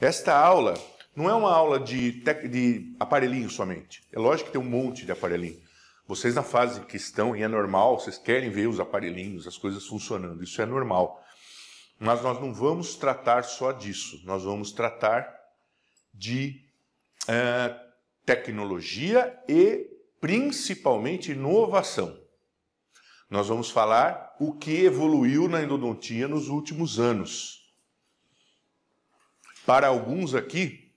Esta aula não é uma aula de aparelhinho somente. É lógico que tem um monte de aparelhinho. Vocês na fase que estão, e é normal, vocês querem ver os aparelhinhos, as coisas funcionando. Isso é normal. Mas nós não vamos tratar só disso. Nós vamos tratar de tecnologia e principalmente inovação. Nós vamos falar o que evoluiu na endodontia nos últimos anos. Para alguns aqui,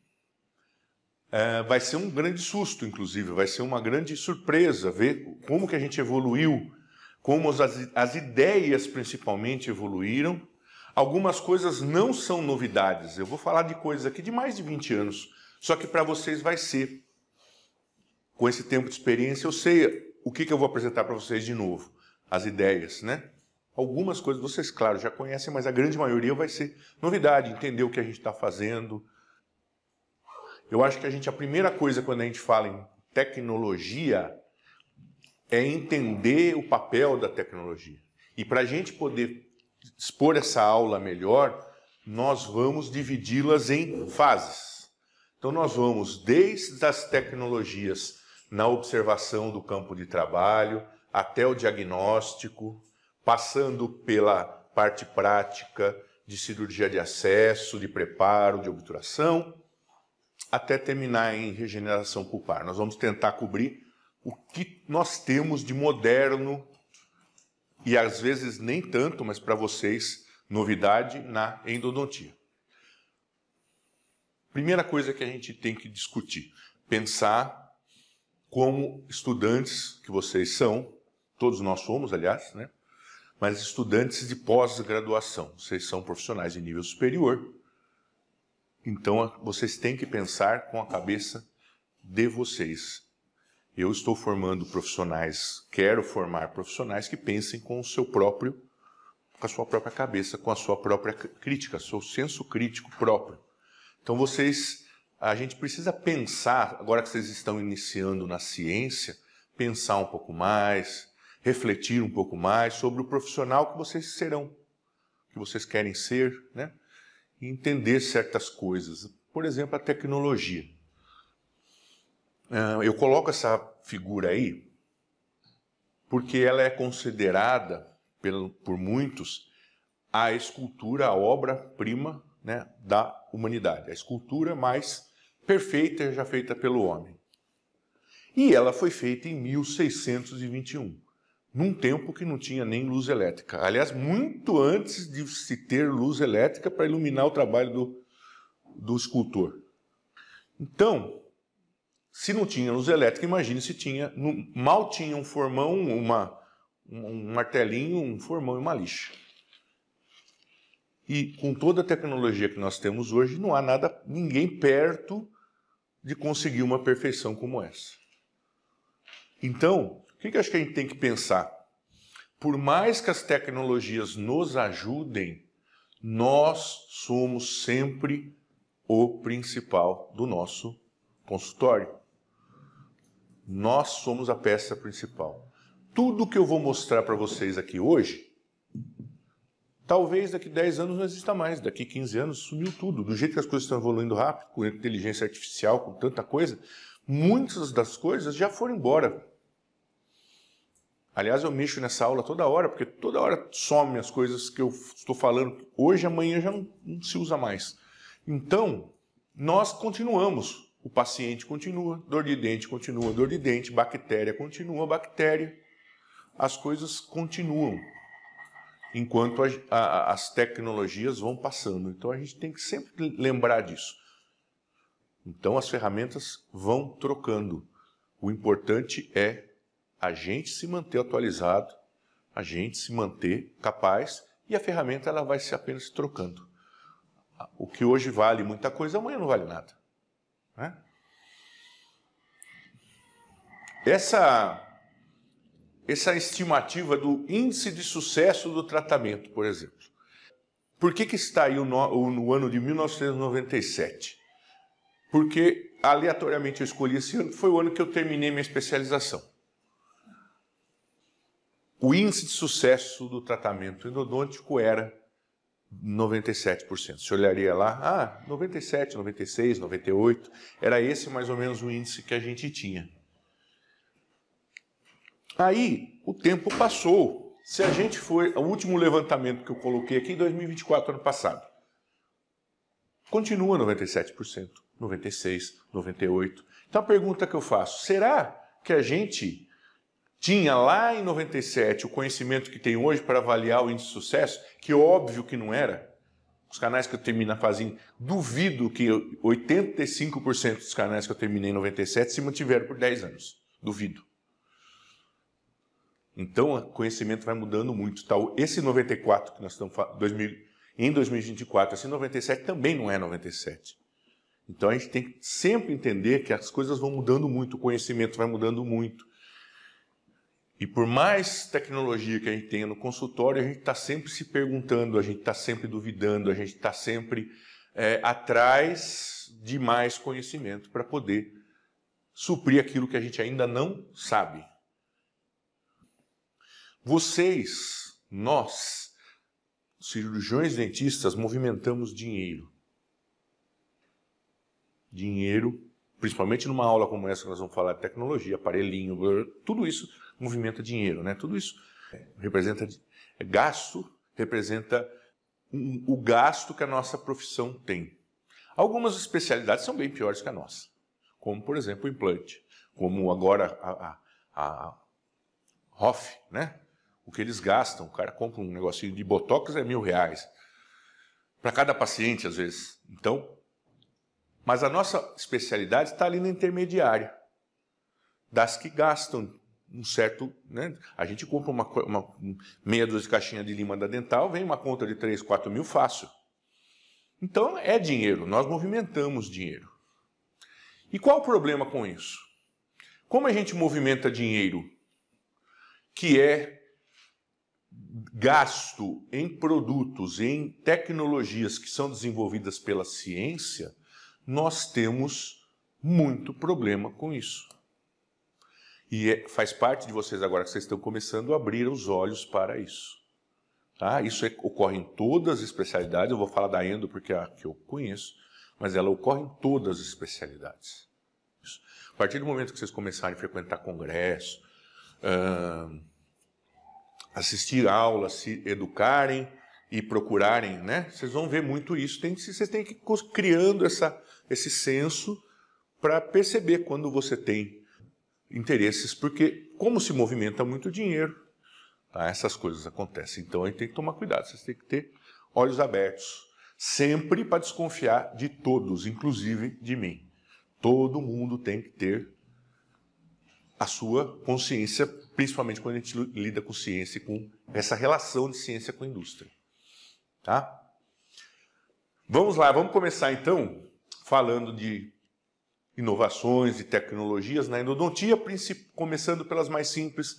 vai ser um grande susto, inclusive, vai ser uma grande surpresa ver como que a gente evoluiu, como as ideias principalmente evoluíram. Algumas coisas não são novidades. Eu vou falar de coisas aqui de mais de 20 anos, só que para vocês vai ser. Com esse tempo de experiência, eu sei o que eu vou apresentar para vocês de novo. As ideias, né? Algumas coisas vocês, claro, já conhecem, mas a grande maioria vai ser novidade, entender o que a gente está fazendo. Eu acho que a primeira coisa quando a gente fala em tecnologia é entender o papel da tecnologia. E para a gente poder expor essa aula melhor, nós vamos dividi-las em fases. Então nós vamos desde as tecnologias na observação do campo de trabalho, até o diagnóstico, passando pela parte prática de cirurgia de acesso, de preparo, de obturação, até terminar em regeneração pulpar. Nós vamos tentar cobrir o que nós temos de moderno e às vezes nem tanto, mas para vocês, novidade na endodontia. Primeira coisa que a gente tem que discutir, pensar como estudantes que vocês são, todos nós somos, aliás, né? Mas estudantes de pós-graduação, vocês são profissionais de nível superior, então vocês têm que pensar com a cabeça de vocês. Eu estou formando profissionais, quero formar profissionais que pensem com a sua própria cabeça, com a sua própria crítica, seu senso crítico próprio. Então a gente precisa pensar, agora que vocês estão iniciando na ciência, pensar um pouco mais, refletir um pouco mais sobre o profissional que vocês serão, que vocês querem ser, né? E entender certas coisas. Por exemplo, a tecnologia. Eu coloco essa figura aí porque ela é considerada por muitos a escultura, a obra-prima, né, da humanidade. A escultura mais perfeita já feita pelo homem. E ela foi feita em 1621, num tempo que não tinha nem luz elétrica. Aliás, muito antes de se ter luz elétrica para iluminar o trabalho do escultor. Então, se não tinha luz elétrica, imagine se tinha, mal tinha um formão, um martelinho, um formão e uma lixa. E com toda a tecnologia que nós temos hoje, não há ninguém perto de conseguir uma perfeição como essa. Então, o que eu acho que a gente tem que pensar? Por mais que as tecnologias nos ajudem, nós somos sempre o principal do nosso consultório. Nós somos a peça principal. Tudo que eu vou mostrar para vocês aqui hoje, talvez daqui 10 anos não exista mais, daqui 15 anos sumiu tudo. Do jeito que as coisas estão evoluindo rápido, com inteligência artificial, com tanta coisa, muitas das coisas já foram embora. Aliás, eu mexo nessa aula toda hora, porque toda hora some as coisas que eu estou falando. Hoje, amanhã já não se usa mais. Então, nós continuamos. O paciente continua, dor de dente continua, dor de dente, bactéria continua, bactéria. As coisas continuam, enquanto as tecnologias vão passando. Então, a gente tem que sempre lembrar disso. Então, as ferramentas vão trocando. O importante é a gente se manter atualizado, a gente se manter capaz e a ferramenta ela vai se apenas trocando. O que hoje vale muita coisa, amanhã não vale nada. Né? Essa estimativa do índice de sucesso do tratamento, por exemplo. Por que está aí no ano de 1997? Porque aleatoriamente eu escolhi esse ano, foi o ano que eu terminei minha especialização. O índice de sucesso do tratamento endodôntico era 97%. Você olharia lá, 97, 96, 98, era esse mais ou menos o índice que a gente tinha. Aí, o tempo passou. Se a gente for, o último levantamento que eu coloquei aqui, 2024, ano passado, continua 97%, 96%, 98%. Então a pergunta que eu faço, será que a gente tinha lá em 97 o conhecimento que tem hoje para avaliar o índice de sucesso? Que óbvio que não era. Os canais que eu terminei fazendo, duvido que 85% dos canais que eu terminei em 97 se mantiveram por 10 anos. Duvido. Então o conhecimento vai mudando muito. Tá? Esse 94 que nós estamos falando, em 2024, esse 97 também não é 97. Então a gente tem que sempre entender que as coisas vão mudando muito, o conhecimento vai mudando muito. E por mais tecnologia que a gente tenha no consultório, a gente está sempre se perguntando, a gente está sempre duvidando, a gente está sempre atrás de mais conhecimento para poder suprir aquilo que a gente ainda não sabe. Vocês, nós, cirurgiões dentistas, movimentamos dinheiro. Dinheiro, principalmente numa aula como essa que nós vamos falar de tecnologia, aparelhinho, tudo isso movimenta dinheiro, né? Tudo isso representa gasto, representa o gasto que a nossa profissão tem. Algumas especialidades são bem piores que a nossa, como, por exemplo, o implante, como agora a Hoff, né? O que eles gastam, o cara compra um negocinho de botox é R$1.000, para cada paciente, às vezes. Então, mas a nossa especialidade está ali na intermediária, das que gastam um certo... Né? A gente compra uma meia dúzia de caixinha de lima da dental, vem uma conta de 3, 4 mil fácil. Então é dinheiro, nós movimentamos dinheiro. E qual o problema com isso? Como a gente movimenta dinheiro que é gasto em produtos, em tecnologias que são desenvolvidas pela ciência, nós temos muito problema com isso. E faz parte de vocês agora que vocês estão começando a abrir os olhos para isso. Tá? Isso ocorre em todas as especialidades, eu vou falar da endo porque é a que eu conheço, mas ela ocorre em todas as especialidades. Isso. A partir do momento que vocês começarem a frequentar congresso, assistir aulas, se educarem e procurarem, né? Vocês vão ver muito isso. Vocês têm que ir criando esse senso para perceber quando você tem interesses, porque como se movimenta muito dinheiro, tá? Essas coisas acontecem. Então a gente tem que tomar cuidado, vocês têm que ter olhos abertos, sempre para desconfiar de todos, inclusive de mim. Todo mundo tem que ter a sua consciência, principalmente quando a gente lida com ciência, com essa relação de ciência com a indústria. Tá? Vamos lá, vamos começar então falando de inovações e tecnologias na endodontia, começando pelas mais simples,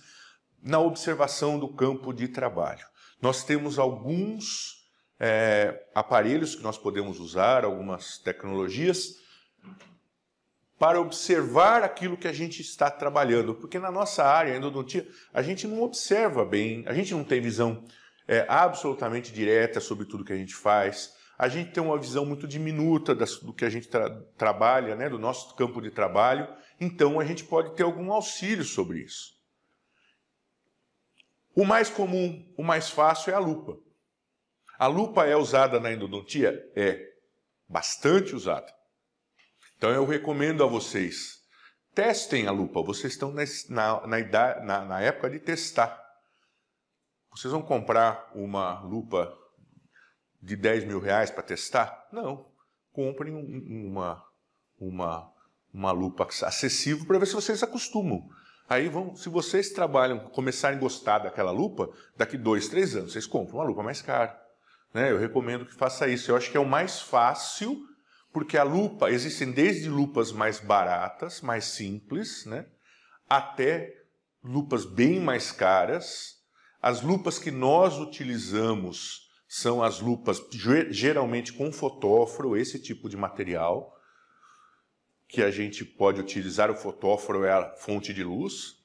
na observação do campo de trabalho. Nós temos alguns aparelhos que nós podemos usar, algumas tecnologias, para observar aquilo que a gente está trabalhando. Porque na nossa área, a endodontia, a gente não observa bem, a gente não tem visão absolutamente direta sobre tudo que a gente faz. A gente tem uma visão muito diminuta do que a gente trabalha, né, do nosso campo de trabalho. Então, a gente pode ter algum auxílio sobre isso. O mais comum, o mais fácil é a lupa. A lupa é usada na endodontia? É bastante usada. Então eu recomendo a vocês, testem a lupa, vocês estão na época de testar. Vocês vão comprar uma lupa de R$10.000 para testar? Não, comprem uma lupa acessível para ver se vocês acostumam. Aí se vocês começarem a gostar daquela lupa, daqui 2, 3 anos vocês compram uma lupa mais cara. Né? Eu recomendo que faça isso, eu acho que é o mais fácil. Porque a lupa, existem desde lupas mais baratas, mais simples, né, até lupas bem mais caras. As lupas que nós utilizamos são as lupas geralmente com fotóforo, esse tipo de material, que a gente pode utilizar. O fotóforo é a fonte de luz.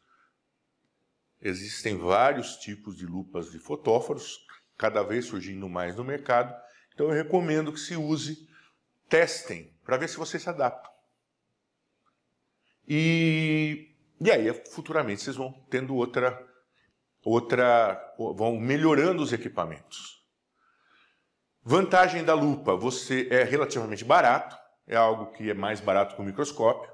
Existem vários tipos de lupas de fotóforos. cada vez surgindo mais no mercado. Então eu recomendo que se use, testem, para ver se vocês se adaptam. E aí, futuramente, vocês vão tendo vão melhorando os equipamentos. Vantagem da lupa, você é relativamente barato, é algo que é mais barato que o microscópio.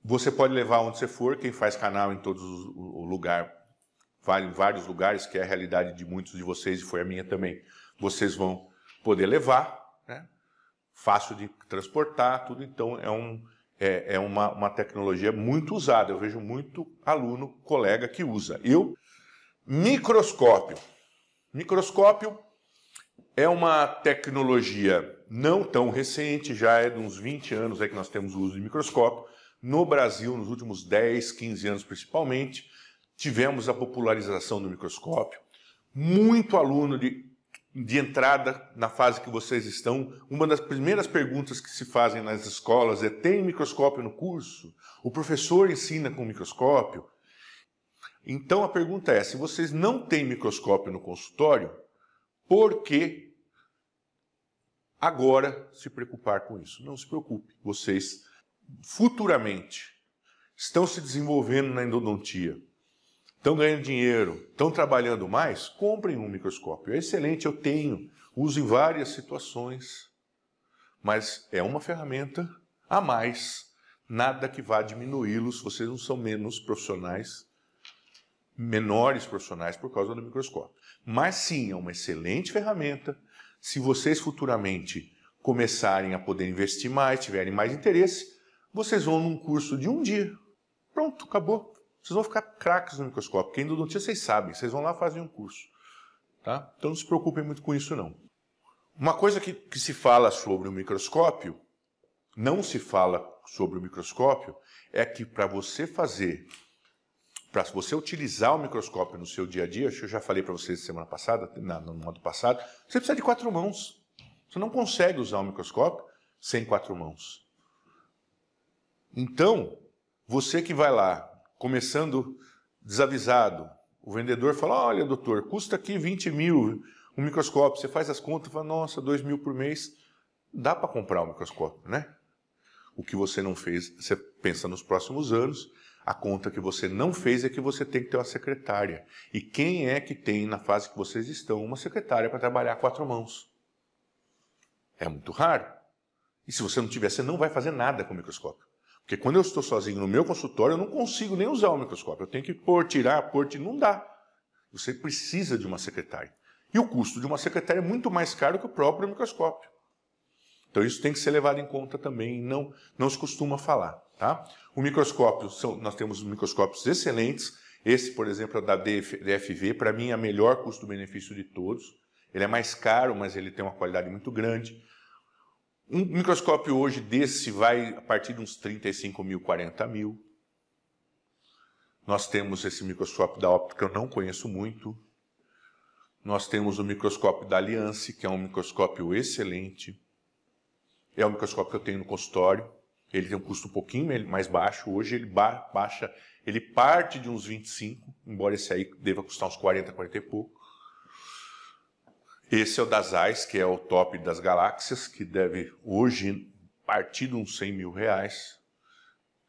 Você pode levar onde você for, quem faz canal em todos os lugares, vai em vários lugares, que é a realidade de muitos de vocês e foi a minha também. Vocês vão poder levar, né? Fácil de transportar, tudo, então é uma tecnologia muito usada. Eu vejo muito aluno, colega que usa. Microscópio. Microscópio é uma tecnologia não tão recente, já é de uns 20 anos aí que nós temos o uso de microscópio. No Brasil, nos últimos 10, 15 anos principalmente, tivemos a popularização do microscópio. Muito aluno de entrada na fase que vocês estão. Uma das primeiras perguntas que se fazem nas escolas é: tem microscópio no curso? O professor ensina com microscópio? Então a pergunta é: se vocês não têm microscópio no consultório, por que agora se preocupar com isso? Não se preocupe, vocês futuramente estão se desenvolvendo na endodontia, estão ganhando dinheiro, estão trabalhando mais, comprem um microscópio. É excelente, eu tenho, uso em várias situações, mas é uma ferramenta a mais, nada que vá diminuí-los, vocês não são menos profissionais, menores profissionais por causa do microscópio. Mas sim, é uma excelente ferramenta. Se vocês futuramente começarem a poder investir mais, tiverem mais interesse, vocês vão num curso de um dia. Pronto, acabou. Vocês vão ficar craques no microscópio. Porque endodontia vocês sabem, vocês vão lá fazer um curso. Tá? Então não se preocupem muito com isso não. Uma coisa que se fala sobre o microscópio, não se fala sobre o microscópio, é que para você utilizar o microscópio no seu dia a dia, acho que eu já falei para vocês semana passada, no modo passado, você precisa de 4 mãos. Você não consegue usar o microscópio sem 4 mãos. Então, você que vai lá, começando desavisado, o vendedor fala: olha, doutor, custa aqui 20 mil um microscópio. Você faz as contas e fala: nossa, 2 mil por mês. Dá para comprar um microscópio, né? O que você não fez, você pensa nos próximos anos. A conta que você não fez é que você tem que ter uma secretária. E quem é que tem, na fase que vocês estão, uma secretária para trabalhar 4 mãos? É muito raro. E se você não tiver, você não vai fazer nada com o microscópio. Porque quando eu estou sozinho no meu consultório, eu não consigo nem usar o microscópio. Eu tenho que pôr, tirar, não dá. Você precisa de uma secretária. E o custo de uma secretária é muito mais caro que o próprio microscópio. Então isso tem que ser levado em conta também, não se costuma falar. Tá? O microscópio, nós temos microscópios excelentes. Esse, por exemplo, é da DFV, para mim é o melhor custo-benefício de todos. Ele é mais caro, mas ele tem uma qualidade muito grande. Um microscópio hoje desse vai a partir de uns 35 mil, 40 mil. Nós temos esse microscópio da Opto, que eu não conheço muito. Nós temos o microscópio da Alliance, que é um microscópio excelente. É o microscópio que eu tenho no consultório. Ele tem um custo um pouquinho mais baixo. Hoje ele parte de uns 25, embora esse aí deva custar uns 40, 40 e pouco. Esse é o da Zeiss, que é o top das galáxias, que deve hoje partir de uns 100 mil reais.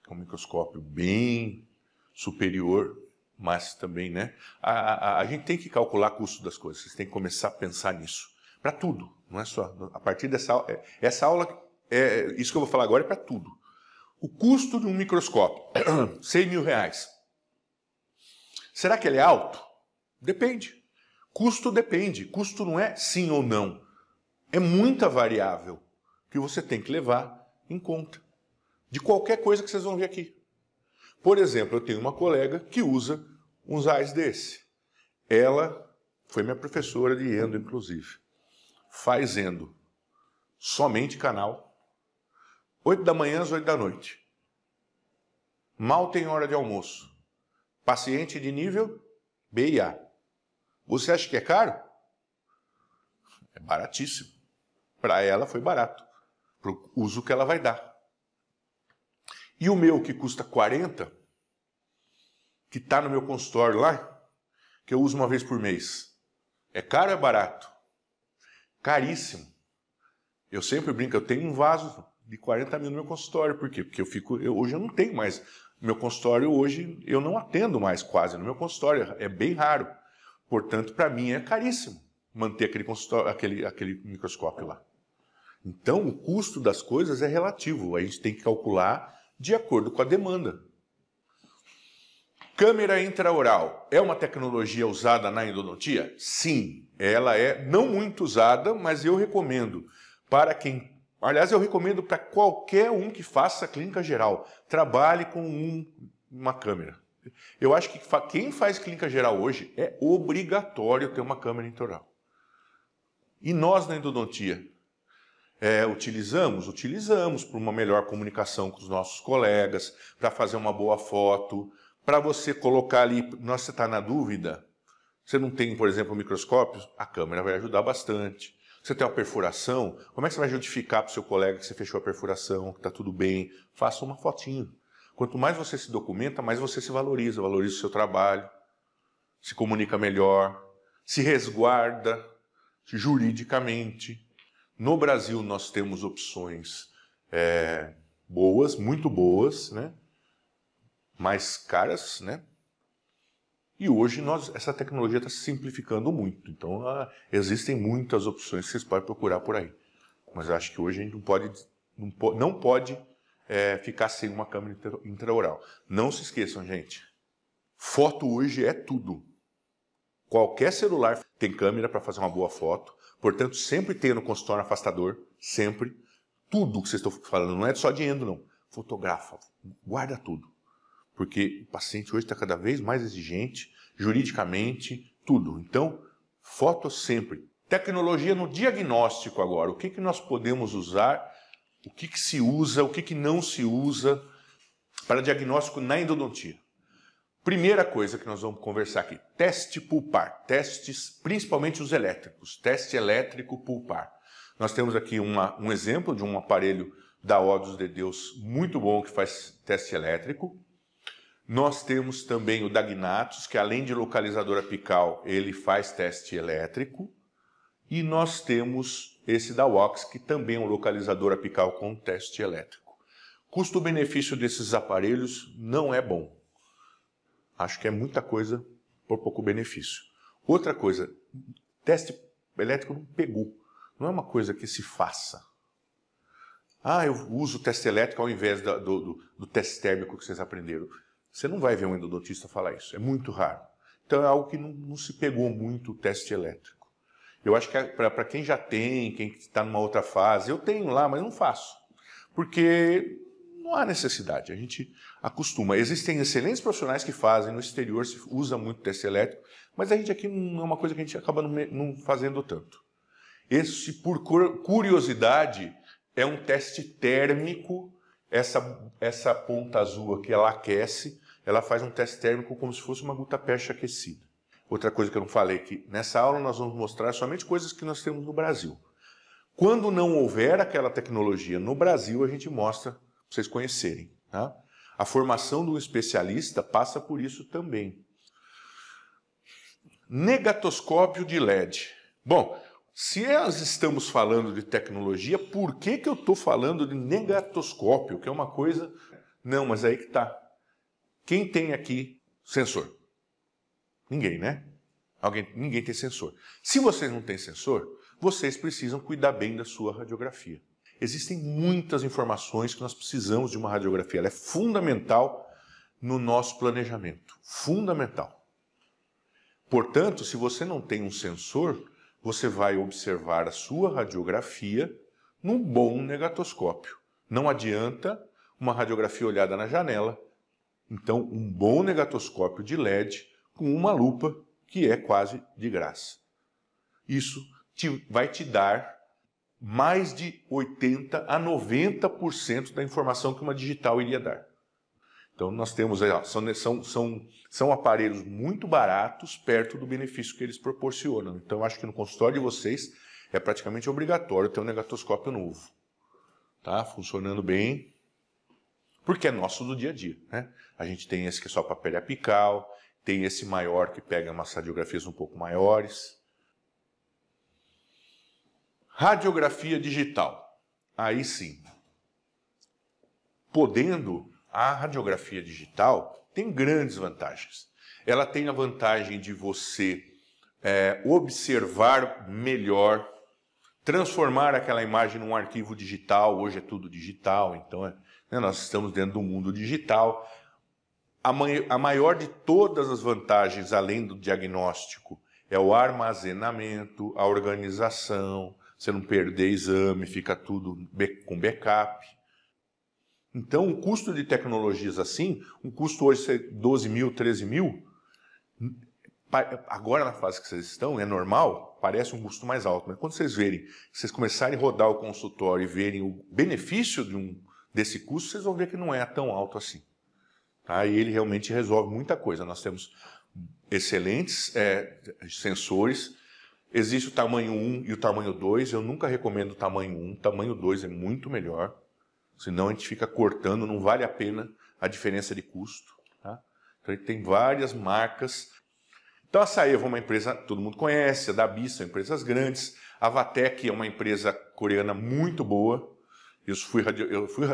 É um microscópio bem superior, mas também, né? A gente tem que calcular o custo das coisas, vocês têm que começar a pensar nisso. Para tudo, não é só. A partir essa aula, isso que eu vou falar agora é para tudo. O custo de um microscópio, 100 mil reais. Será que ele é alto? Depende. Custo depende. Custo não é sim ou não. É muita variável que você tem que levar em conta. De qualquer coisa que vocês vão ver aqui. Por exemplo, eu tenho uma colega que usa uns AIS desse. Ela foi minha professora de endo, inclusive. Faz endo somente canal, 8 da manhã às 8 da noite. Mal tem hora de almoço. Paciente de nível B e A. Você acha que é caro? É baratíssimo. Para ela foi barato. Para o uso que ela vai dar. E o meu, que custa 40, que está no meu consultório lá, que eu uso uma vez por mês. É caro ou é barato? Caríssimo. Eu sempre brinco, eu tenho um vaso de 40 mil no meu consultório. Por quê? Porque hoje eu não tenho mais. Meu consultório hoje, eu não atendo mais quase no meu consultório, é bem raro. Portanto, para mim é caríssimo manter aquele microscópio lá. Então, o custo das coisas é relativo, a gente tem que calcular de acordo com a demanda. Câmera intraoral é uma tecnologia usada na endodontia? Sim, ela é não muito usada, mas eu recomendo para quem... Aliás, eu recomendo para qualquer um que faça clínica geral, trabalhe com uma câmera. Eu acho que quem faz clínica geral hoje é obrigatório ter uma câmera intraoral. E nós na endodontia, utilizamos para uma melhor comunicação com os nossos colegas, para fazer uma boa foto, para você colocar ali, você está na dúvida, você não tem, por exemplo, um microscópio, a câmera vai ajudar bastante. Você tem uma perfuração, como é que você vai justificar para o seu colega que você fechou a perfuração, que está tudo bem? Faça uma fotinho. Quanto mais você se documenta, mais você se valoriza o seu trabalho, se comunica melhor, se resguarda juridicamente. No Brasil nós temos opções boas, muito boas, né? Mais caras, né? E hoje essa tecnologia está se simplificando muito. Então existem muitas opções que vocês podem procurar por aí. Mas eu acho que hoje a gente não pode ficar sem uma câmera intraoral. Não se esqueçam, gente. Foto hoje é tudo. Qualquer celular tem câmera para fazer uma boa foto. Portanto, sempre tenha no consultório um afastador. Sempre. Tudo que vocês estão falando. Não é só de endo, não. Fotografa. Guarda tudo. Porque o paciente hoje está cada vez mais exigente, juridicamente, tudo. Então, foto sempre. Tecnologia no diagnóstico agora. O que nós podemos usar, o que se usa, o que não se usa para diagnóstico na endodontia. Primeira coisa que nós vamos conversar aqui, teste pulpar. Testes, principalmente os elétricos. Teste elétrico pulpar. Nós temos aqui um exemplo de um aparelho da Oddos de Deus muito bom que faz teste elétrico. Nós temos também o Dagnatos, que além de localizador apical, ele faz teste elétrico. E nós temos esse da Wax, que também é um localizador apical com teste elétrico. Custo-benefício desses aparelhos não é bom. Acho que é muita coisa por pouco benefício. Outra coisa, teste elétrico não pegou. Não é uma coisa que se faça. Eu uso o teste elétrico ao invés do teste térmico que vocês aprenderam. Você não vai ver um endodontista falar isso, é muito raro. Então é algo que não se pegou muito o teste elétrico. Eu acho que para quem já tem, quem está numa outra fase, eu tenho lá, mas não faço. Porque não há necessidade, a gente acostuma. Existem excelentes profissionais que fazem, no exterior se usa muito teste elétrico, mas a gente aqui não é uma coisa que a gente acaba não fazendo tanto. Esse, por curiosidade, é um teste térmico. Essa ponta azul aqui, ela aquece, ela faz um teste térmico como se fosse uma gutta-percha aquecida. Outra coisa que eu não falei aqui, nessa aula nós vamos mostrar somente coisas que nós temos no Brasil. Quando não houver aquela tecnologia no Brasil, a gente mostra para vocês conhecerem. Tá? A formação do especialista passa por isso também. Negatoscópio de LED. Bom, se nós estamos falando de tecnologia, por que eu estou falando de negatoscópio, que é uma coisa... Não, mas aí que está. Quem tem aqui sensor? Ninguém, né? Ninguém tem sensor. Se vocês não têm sensor, vocês precisam cuidar bem da sua radiografia. Existem muitas informações que nós precisamos de uma radiografia. Ela é fundamental no nosso planejamento. Fundamental. Portanto, se você não tem um sensor, você vai observar a sua radiografia num bom negatoscópio. Não adianta uma radiografia olhada na janela. Então, um bom negatoscópio de LED com uma lupa que é quase de graça. Isso vai te dar mais de 80% a 90% da informação que uma digital iria dar. Então, nós temos aí, são aparelhos muito baratos perto do benefício que eles proporcionam. Então, eu acho que no consultório de vocês é praticamente obrigatório ter um negatoscópio novo. Tá? Funcionando bem, porque é nosso do dia a dia. Né? A gente tem esse que é só para pele apical, tem esse maior que pega umas radiografias um pouco maiores. Radiografia digital. Aí sim. Podendo, a radiografia digital tem grandes vantagens. Ela tem a vantagem de você observar melhor, transformar aquela imagem num arquivo digital. Hoje é tudo digital, então nós estamos dentro do mundo digital. A maior de todas as vantagens, além do diagnóstico, é o armazenamento, a organização, você não perder exame, fica tudo com backup. Então, o custo de tecnologias assim, um custo hoje é 12 mil, 13 mil, agora na fase que vocês estão, é normal, parece um custo mais alto, mas quando vocês verem, vocês começarem a rodar o consultório e verem o benefício desse custo, vocês vão ver que não é tão alto assim. Tá? E ele realmente resolve muita coisa. Nós temos excelentes sensores. Existe o tamanho 1 e o tamanho 2. Eu nunca recomendo o tamanho 1. O tamanho 2 é muito melhor. Senão a gente fica cortando, não vale a pena a diferença de custo. Tá? Então tem várias marcas. Então a Saevo é uma empresa que todo mundo conhece, a Dabi são empresas grandes. A Vatec é uma empresa coreana muito boa.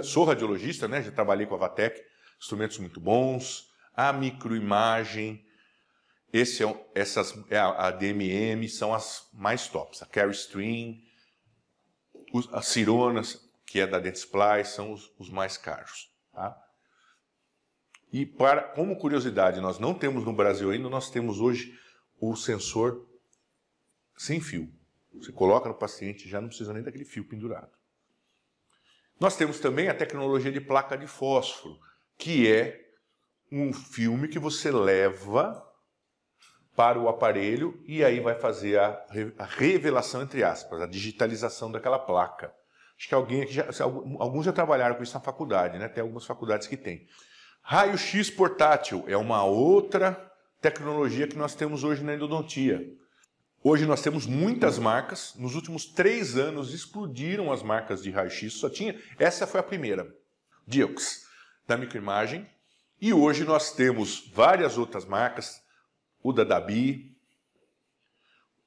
Sou radiologista, né? Já trabalhei com a Vatec. Instrumentos muito bons, a microimagem, a DMM são as mais tops, a Carestream, as Cironas, que é da Dentsply, são os mais caros. Tá? E como curiosidade, nós não temos no Brasil ainda, nós temos hoje o sensor sem fio. Você coloca no paciente, já não precisa nem daquele fio pendurado. Nós temos também a tecnologia de placa de fósforo, que é um filme que você leva para o aparelho e aí vai fazer a revelação, entre aspas, a digitalização daquela placa. Acho que alguns já trabalharam com isso na faculdade, né? Tem algumas faculdades que tem. Raio-X portátil é uma outra tecnologia que nós temos hoje na endodontia. Hoje nós temos muitas marcas. Nos últimos 3 anos explodiram as marcas de raio-x. Essa foi a primeira, Diox, da microimagem. E hoje nós temos várias outras marcas, o da Dabi,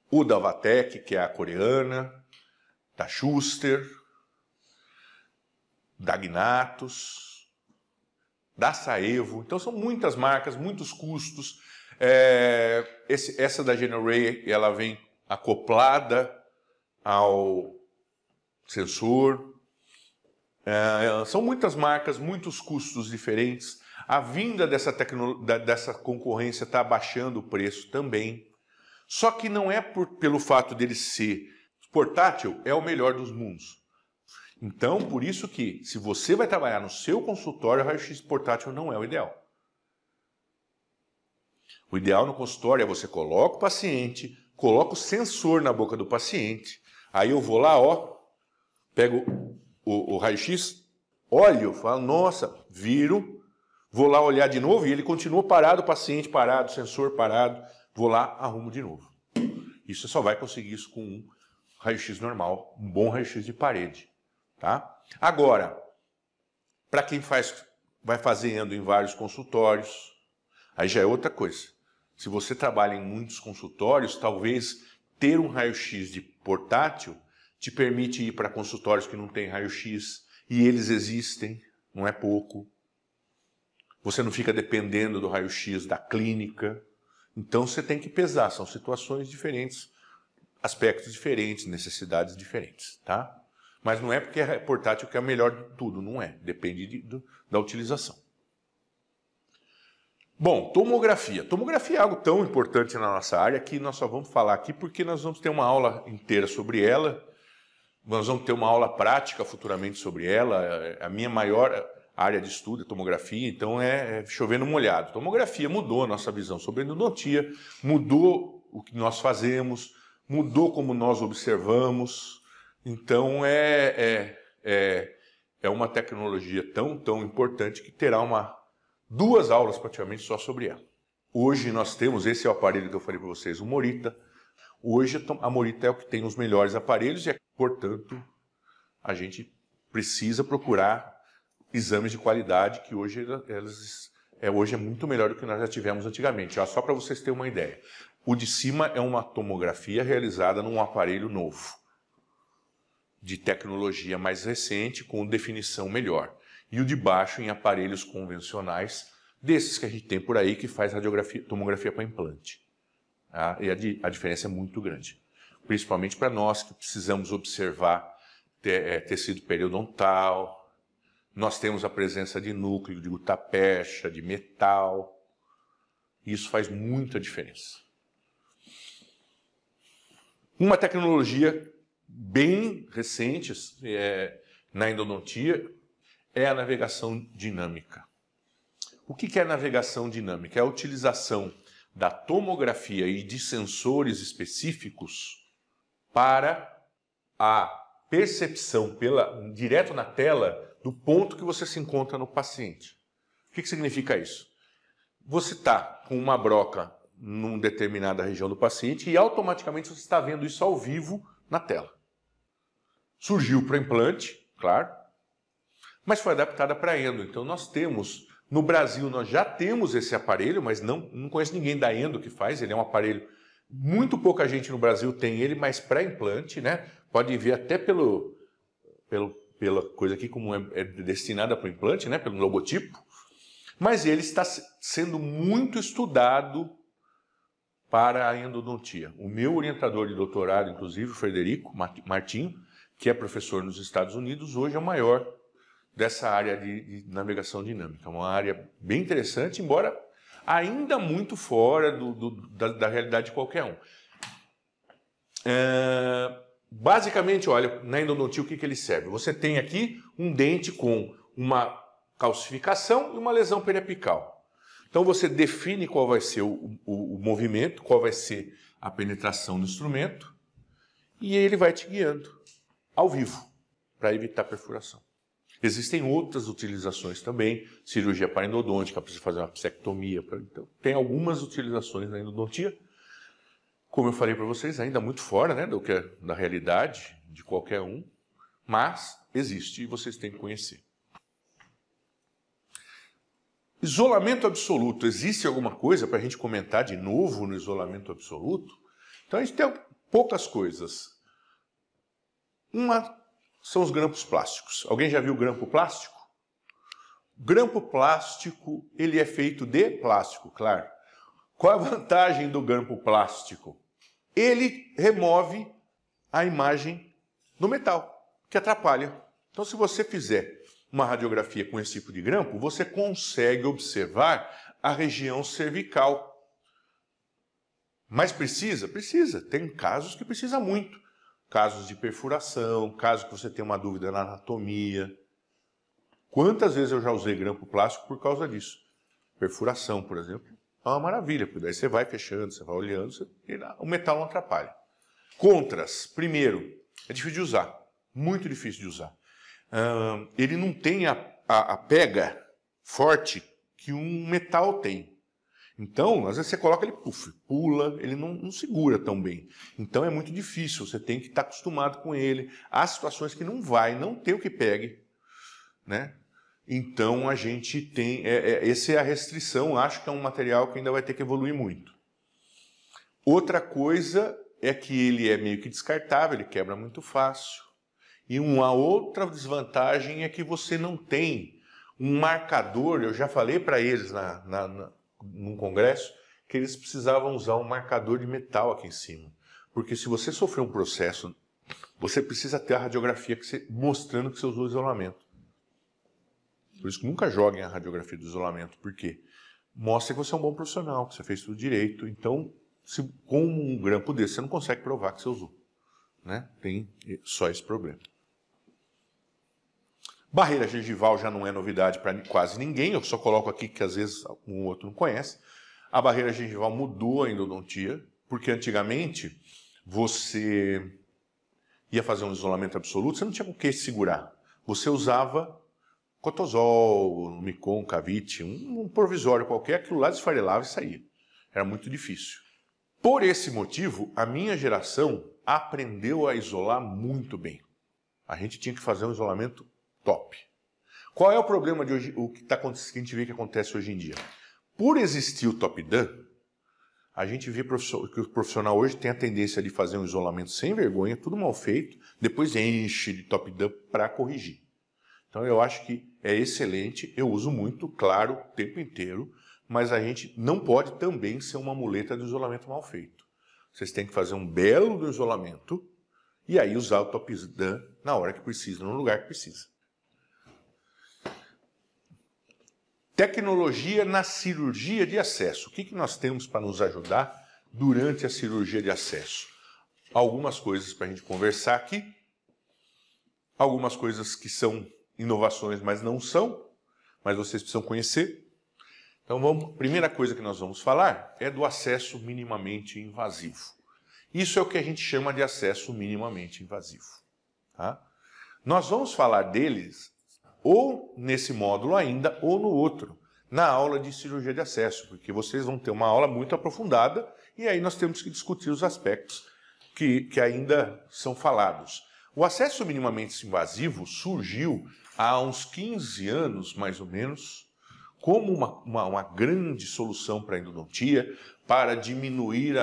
o da Vatec, que é a coreana, da Schuster, da Gnatos, da Saevo. Então são muitas marcas, muitos custos. Essa da GeneRay, ela vem acoplada ao sensor. São muitas marcas, muitos custos diferentes. A vinda dessa concorrência está abaixando o preço também. Só que não é pelo fato dele ser portátil, é o melhor dos mundos. Então, por isso que, se você vai trabalhar no seu consultório, o raio-x portátil não é o ideal. O ideal no consultório é você coloca o paciente, coloca o sensor na boca do paciente, aí eu vou lá, pego o raio-x, olho, falo, nossa, viro, vou lá olhar de novo e ele continua parado, o paciente parado, o sensor parado, vou lá, arrumo de novo. Isso só vai conseguir isso com um raio-x normal, um bom raio-x de parede. Tá? Agora, para quem vai fazendo em vários consultórios, aí já é outra coisa. Se você trabalha em muitos consultórios, talvez ter um raio-x de portátil te permite ir para consultórios que não tem raio-x, e eles existem, não é pouco. Você não fica dependendo do raio-x da clínica. Então você tem que pesar, são situações diferentes, aspectos diferentes, necessidades diferentes, tá? Mas não é porque é portátil que é o melhor de tudo, não é. Depende da utilização. Bom, tomografia. Tomografia é algo tão importante na nossa área que nós só vamos falar aqui porque nós vamos ter uma aula inteira sobre ela. Nós vamos ter uma aula prática futuramente sobre ela. A minha maior área de estudo é tomografia, então é chovendo molhado. Tomografia mudou a nossa visão sobre endodontia, mudou o que nós fazemos, mudou como nós observamos. Então é uma tecnologia tão importante que terá 2 aulas praticamente só sobre ela. Hoje nós temos, esse é o aparelho que eu falei para vocês, o Morita. Hoje a Morita é o que tem os melhores aparelhos e, portanto, a gente precisa procurar exames de qualidade que hoje hoje é muito melhor do que nós já tivemos antigamente. Só para vocês terem uma ideia. O de cima é uma tomografia realizada num aparelho novo. de tecnologia mais recente, com definição melhor. E o de baixo em aparelhos convencionais, desses que a gente tem por aí, que faz tomografia para implante. Tá? E a diferença é muito grande. Principalmente para nós que precisamos observar tecido periodontal, nós temos a presença de núcleo, de gutapercha, de metal. Isso faz muita diferença. Uma tecnologia bem recente na endodontia é a navegação dinâmica. O que é navegação dinâmica? É a utilização da tomografia e de sensores específicos para a percepção direto na tela do ponto que você se encontra no paciente. O que significa isso? Você está com uma broca numa determinada região do paciente e automaticamente você está vendo isso ao vivo na tela. Surgiu para implante, claro, mas foi adaptada para endo. Então nós temos, no Brasil nós já temos esse aparelho, mas não conheço ninguém da endo que faz, ele é um aparelho, muito pouca gente no Brasil tem ele, mas para implante, né? Pode ver até pela coisa aqui como é destinada para o implante, né? Pelo logotipo, mas ele está sendo muito estudado para a endodontia. O meu orientador de doutorado, inclusive, o Frederico Martinho, que é professor nos Estados Unidos, hoje é o maior dessa área de navegação dinâmica. Uma área bem interessante, embora ainda muito fora da realidade de qualquer um. Basicamente, olha, na endodontia o que ele serve? Você tem aqui um dente com uma calcificação e uma lesão periapical. Então você define qual vai ser o movimento, qual vai ser a penetração do instrumento e ele vai te guiando ao vivo para evitar perfuração. Existem outras utilizações também, cirurgia paraendodôntica, para você fazer uma psectomia. Então, tem algumas utilizações na endodontia, como eu falei para vocês, ainda muito fora, né, da realidade de qualquer um, mas existe e vocês têm que conhecer. Isolamento absoluto. Existe alguma coisa para a gente comentar de novo no isolamento absoluto? Então a gente tem poucas coisas. Uma são os grampos plásticos. Alguém já viu grampo plástico? Grampo plástico, ele é feito de plástico, claro. Qual a vantagem do grampo plástico? Ele remove a imagem do metal, que atrapalha. Então se você fizer uma radiografia com esse tipo de grampo, você consegue observar a região cervical. Mas precisa? Precisa. Tem casos que precisa muito. Casos de perfuração, casos que você tem uma dúvida na anatomia. Quantas vezes eu já usei grampo plástico por causa disso? Perfuração, por exemplo, é uma maravilha, porque daí você vai fechando, você vai olhando, e o metal não atrapalha. Contras. Primeiro, é difícil de usar. Muito difícil de usar. Ele não tem a pega forte que um metal tem. Então, às vezes você coloca ele, pula, ele não segura tão bem. Então é muito difícil, você tem que estar acostumado com ele. Há situações que não tem o que pegue, né? Então a gente tem, essa é a restrição, acho que é um material que ainda vai ter que evoluir muito. Outra coisa é que ele é meio que descartável, ele quebra muito fácil. E uma outra desvantagem é que você não tem um marcador, eu já falei para eles num congresso, que eles precisavam usar um marcador de metal aqui em cima. Porque se você sofrer um processo, você precisa ter a radiografia mostrando que você usou isolamento. Por isso que nunca joguem a radiografia do isolamento, porque mostra que você é um bom profissional, que você fez tudo direito. Então, com um grampo desse, você não consegue provar que você usou, né? Tem só esse problema. Barreira gengival já não é novidade para quase ninguém, eu só coloco aqui que às vezes um outro não conhece. A barreira gengival mudou a endodontia, porque antigamente você ia fazer um isolamento absoluto, você não tinha com o que segurar. Você usava cotozol, Micon, Cavite, um provisório qualquer, aquilo lá desfarelava e saía. Era muito difícil. Por esse motivo, a minha geração aprendeu a isolar muito bem. A gente tinha que fazer um isolamento top. Qual é o problema de hoje, que a gente vê que acontece hoje em dia? Por existir o top-down, A gente vê que o profissional hoje tem a tendência de fazer um isolamento sem vergonha, tudo mal feito, depois enche de top-dump para corrigir. Então eu acho que é excelente, eu uso muito, claro, o tempo inteiro, mas a gente não pode também ser uma muleta do isolamento mal feito. Vocês têm que fazer um belo do isolamento e aí usar o top-dump na hora que precisa, no lugar que precisa. Tecnologia na cirurgia de acesso. O que nós temos para nos ajudar durante a cirurgia de acesso? Algumas coisas para a gente conversar aqui, algumas coisas que são inovações, mas não são, mas vocês precisam conhecer. Então, primeira coisa que nós vamos falar é do acesso minimamente invasivo. Isso é o que a gente chama de acesso minimamente invasivo. Tá? Nós vamos falar deles ou nesse módulo ainda, ou no outro, na aula de cirurgia de acesso, porque vocês vão ter uma aula muito aprofundada e aí nós temos que discutir os aspectos que ainda são falados. O acesso minimamente invasivo surgiu há uns 15 anos, mais ou menos, como uma grande solução para a endodontia, para diminuir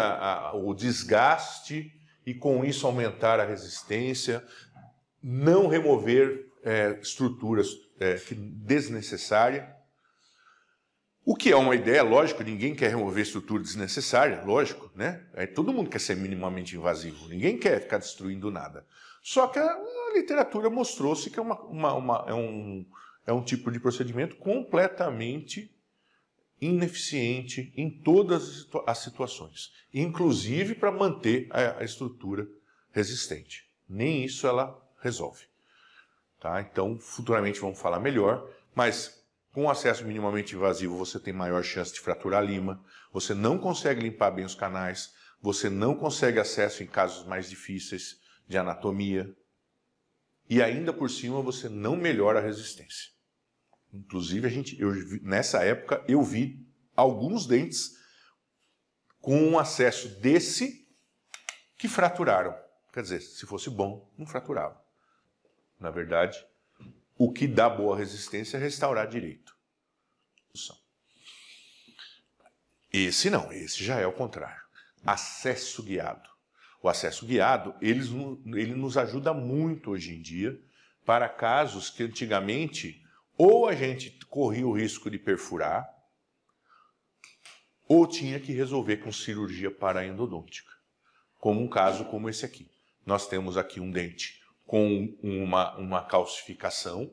o desgaste e com isso aumentar a resistência, não remover estruturas desnecessárias. O que é uma ideia, lógico, ninguém quer remover estrutura desnecessária, lógico, né? Todo mundo quer ser minimamente invasivo, ninguém quer ficar destruindo nada. Só que a literatura mostrou-se que é um tipo de procedimento completamente ineficiente em todas as situações, inclusive para manter a estrutura resistente. Nem isso ela resolve. Tá? Então, futuramente vamos falar melhor, mas com acesso minimamente invasivo você tem maior chance de fraturar a lima, você não consegue limpar bem os canais, você não consegue acesso em casos mais difíceis de anatomia e ainda por cima você não melhora a resistência. Inclusive, nessa época eu vi alguns dentes com um acesso desse que fraturaram. Quer dizer, se fosse bom, não fraturava. Na verdade, o que dá boa resistência é restaurar direito. Esse não, esse já é o contrário. Acesso guiado. O acesso guiado, ele nos ajuda muito hoje em dia para casos que antigamente ou a gente corria o risco de perfurar ou tinha que resolver com cirurgia paraendodôntica, como um caso como esse aqui. Nós temos aqui um dente com uma calcificação.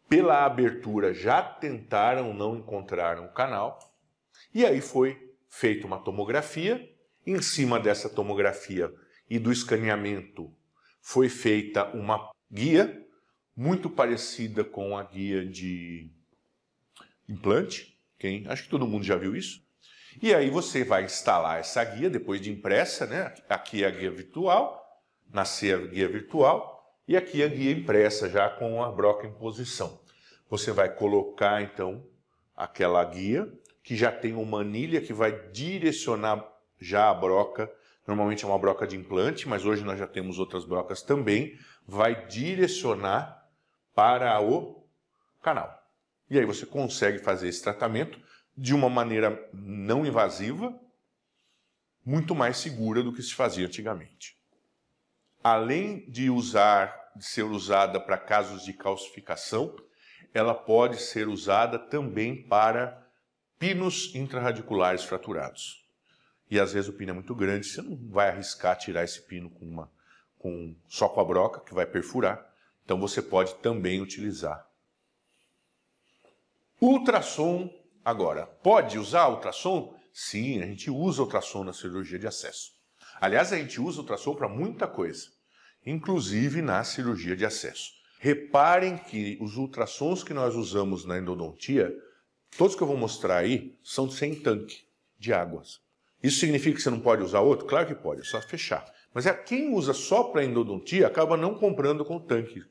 Pela abertura já tentaram, não encontraram o canal. E aí foi feita uma tomografia. Em cima dessa tomografia e do escaneamento foi feita uma guia muito parecida com a guia de implante. Acho que todo mundo já viu isso. E aí você vai instalar essa guia depois de impressa, né? Aqui é a guia virtual. Nascer a guia virtual e aqui a guia impressa já com a broca em posição. Você vai colocar então aquela guia que já tem uma anilha que vai direcionar já a broca, normalmente é uma broca de implante, mas hoje nós já temos outras brocas também, vai direcionar para o canal. E aí você consegue fazer esse tratamento de uma maneira não invasiva, muito mais segura do que se fazia antigamente. Além de ser usada para casos de calcificação, ela pode ser usada também para pinos intrarradiculares fraturados. E às vezes o pino é muito grande, você não vai arriscar tirar esse pino só com a broca, que vai perfurar. Então você pode também utilizar. Ultrassom, agora, pode usar ultrassom? Sim, a gente usa ultrassom na cirurgia de acesso. Aliás, a gente usa ultrassom para muita coisa, inclusive na cirurgia de acesso. Reparem que os ultrassons que nós usamos na endodontia, todos que eu vou mostrar aí, são sem tanque de águas. Isso significa que você não pode usar outro? Claro que pode, é só fechar. Mas quem usa só para endodontia acaba não comprando com tanque,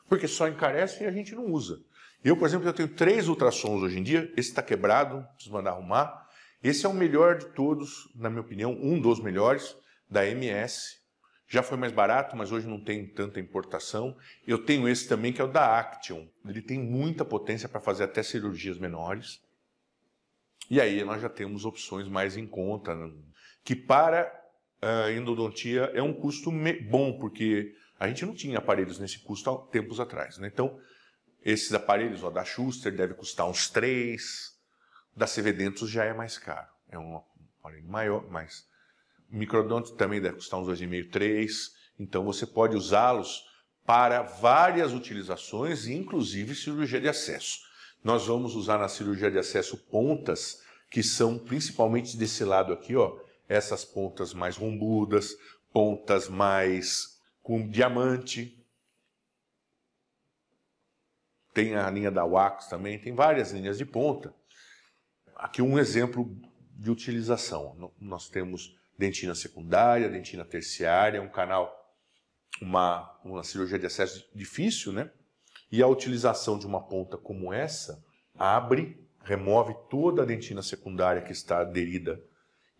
porque só encarece e a gente não usa. Eu, por exemplo, eu tenho 3 ultrassons hoje em dia, esse está quebrado, preciso mandar arrumar. Esse é o melhor de todos, na minha opinião, um dos melhores, da MS. Já foi mais barato, mas hoje não tem tanta importação. Eu tenho esse também, que é o da Action. Ele tem muita potência para fazer até cirurgias menores. E aí nós já temos opções mais em conta, né? Que para a endodontia é um custo bom, porque a gente não tinha aparelhos nesse custo há tempos atrás, né? Então, esses aparelhos, ó, da Schuster deve custar uns 3, da CV Dentos já é mais caro. É um aparelho maior, mas o microdonte também deve custar uns 2,5, 3. Então você pode usá-los para várias utilizações, inclusive cirurgia de acesso. Nós vamos usar na cirurgia de acesso pontas, que são principalmente desse lado aqui, ó, essas pontas mais rombudas, pontas mais com diamante. Tem a linha da Wax também, tem várias linhas de ponta. Aqui um exemplo de utilização. Nós temos dentina secundária, dentina terciária, um canal, uma cirurgia de acesso difícil, né? E a utilização de uma ponta como essa abre, remove toda a dentina secundária que está aderida.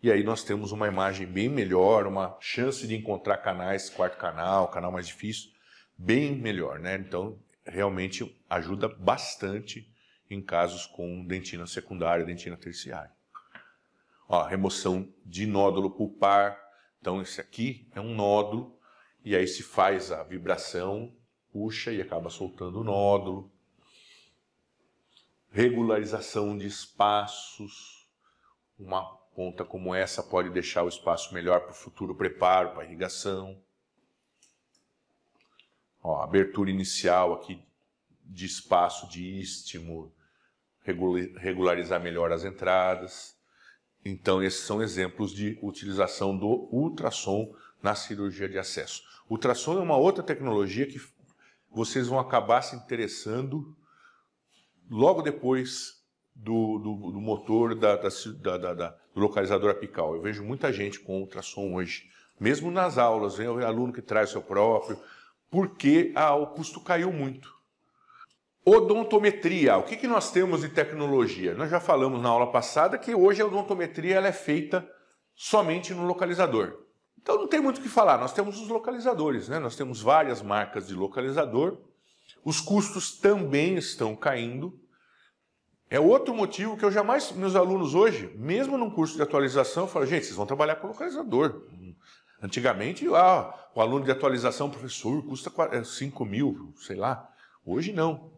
E aí nós temos uma imagem bem melhor, uma chance de encontrar canais, quarto canal, canal mais difícil, bem melhor, né? Então, realmente ajuda bastante em casos com dentina secundária, dentina terciária. Ó, remoção de nódulo pulpar. Então, esse aqui é um nódulo, e aí se faz a vibração, puxa e acaba soltando o nódulo. Regularização de espaços. Uma ponta como essa pode deixar o espaço melhor para o futuro preparo, para a irrigação. Ó, abertura inicial aqui de espaço de istmo, regularizar melhor as entradas. Então, esses são exemplos de utilização do ultrassom na cirurgia de acesso. O ultrassom é uma outra tecnologia que vocês vão acabar se interessando logo depois do motor do localizador apical. Eu vejo muita gente com ultrassom hoje, mesmo nas aulas, vem o aluno que traz o seu próprio, porque o custo caiu muito. Odontometria, o que nós temos de tecnologia? Nós já falamos na aula passada que hoje a odontometria ela é feita somente no localizador. Então não tem muito o que falar, nós temos os localizadores, né? Nós temos várias marcas de localizador, os custos também estão caindo. É outro motivo que eu jamais, meus alunos hoje, mesmo num curso de atualização, eu falo, gente, vocês vão trabalhar com localizador. Antigamente, o aluno de atualização, professor, custa 5 mil, sei lá. Hoje não.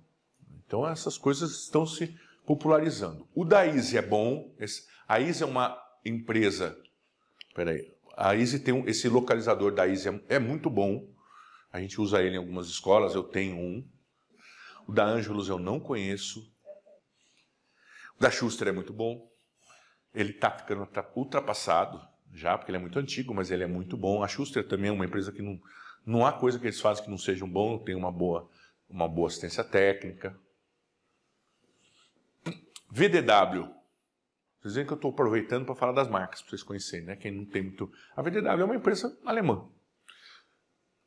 Então essas coisas estão se popularizando. O da Easy é bom. A Easy é uma empresa... A Easy tem esse localizador da Easy é muito bom. A gente usa ele em algumas escolas, eu tenho um. O da Angelus eu não conheço. O da Schuster é muito bom. Ele está ficando ultrapassado já, porque ele é muito antigo, mas ele é muito bom. A Schuster também é uma empresa que não há coisa que eles fazem que não sejam bom, tem uma boa assistência técnica. VDW. Vocês veem que eu estou aproveitando para falar das marcas, para vocês conhecerem, né? Quem não tem muito... A VDW é uma empresa alemã.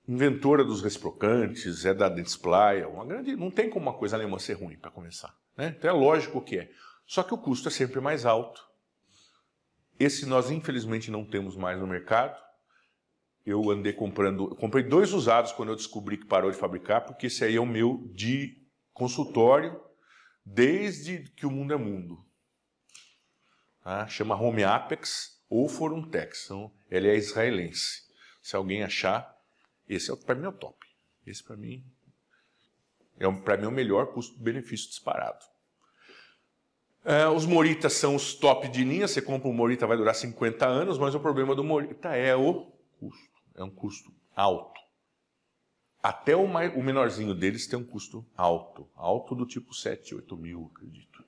Inventora dos reciprocantes, é da Dentsply, não tem como uma coisa alemã ser ruim, para começar, né? Então é lógico que é. Só que o custo é sempre mais alto. Esse nós, infelizmente, não temos mais no mercado. Eu andei comprando... Eu comprei 2 usados quando eu descobri que parou de fabricar, porque esse aí é o meu de consultório desde que o mundo é mundo. Tá? Chama Home Apex ou Forumtex. Então, ele é israelense. Se alguém achar, esse para mim é o top. Esse para mim é o melhor custo-benefício disparado. Os Moritas são os top de linha. Você compra um Morita, vai durar 50 anos, mas o problema do Morita é o custo. É um custo alto. Até o menorzinho deles tem um custo alto. Alto do tipo 7, 8 mil, acredito.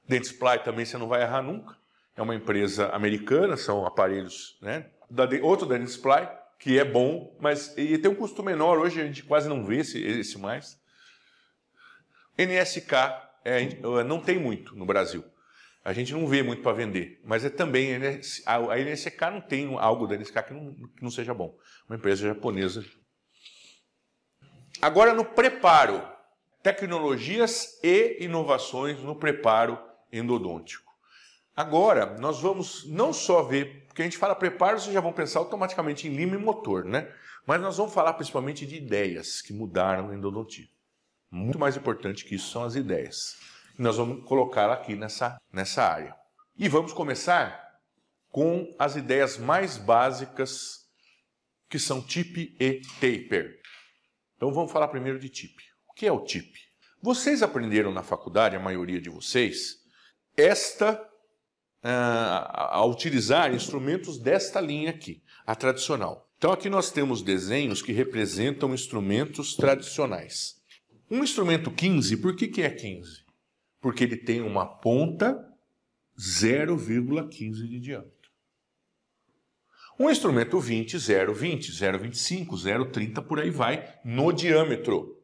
Dentsply também você não vai errar nunca. É uma empresa americana, são aparelhos, né? Outro da Dentsply, que é bom, mas e tem um custo menor. Hoje a gente quase não vê esse mais. NSK não tem muito no Brasil. A gente não vê muito para vender, mas é também a NSK não tem algo da NSK que não seja bom. Uma empresa japonesa. Agora no preparo, tecnologias e inovações no preparo endodôntico. Agora nós vamos não só ver, porque a gente fala preparo, vocês já vão pensar automaticamente em lima e motor, né? Mas nós vamos falar principalmente de ideias que mudaram a endodontia. Muito mais importante que isso são as ideias. Nós vamos colocar aqui nessa área. E vamos começar com as ideias mais básicas, que são tip e taper. Então vamos falar primeiro de tip. O que é o tip? Vocês aprenderam na faculdade, a maioria de vocês, a utilizar instrumentos desta linha aqui, a tradicional. Então aqui nós temos desenhos que representam instrumentos tradicionais. Um instrumento 15, por que é 15? Porque ele tem uma ponta 0,15 de diâmetro. Um instrumento 20, 0,20, 0,25, 0,30, por aí vai, no diâmetro.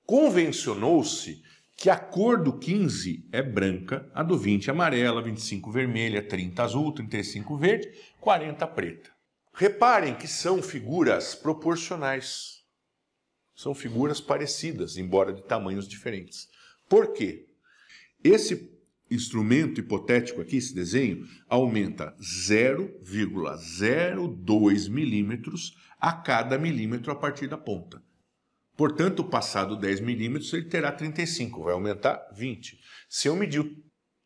Convencionou-se que a cor do 15 é branca, a do 20 é amarela, 25 vermelha, 30 azul, 35 verde, 40 preta. Reparem que são figuras proporcionais. São figuras parecidas, embora de tamanhos diferentes. Por quê? Esse instrumento hipotético aqui, esse desenho, aumenta 0,02 milímetros a cada milímetro a partir da ponta. Portanto, passado 10 milímetros, ele terá 35, vai aumentar 20. Se eu medir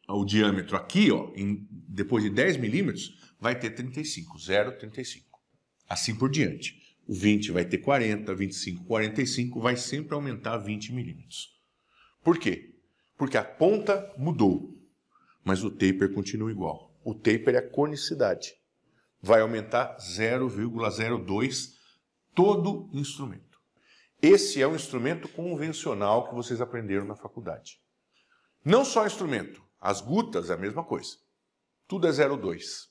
o diâmetro aqui, ó, depois de 10 milímetros, vai ter 35, 0,35. Assim por diante. O 20 vai ter 40, 25, 45, vai sempre aumentar 20 milímetros. Por quê? Porque a ponta mudou, mas o taper continua igual. O taper é a conicidade. Vai aumentar 0,02 todo instrumento. Esse é o instrumento convencional que vocês aprenderam na faculdade. Não só instrumento, as gutas é a mesma coisa. Tudo é 0,2.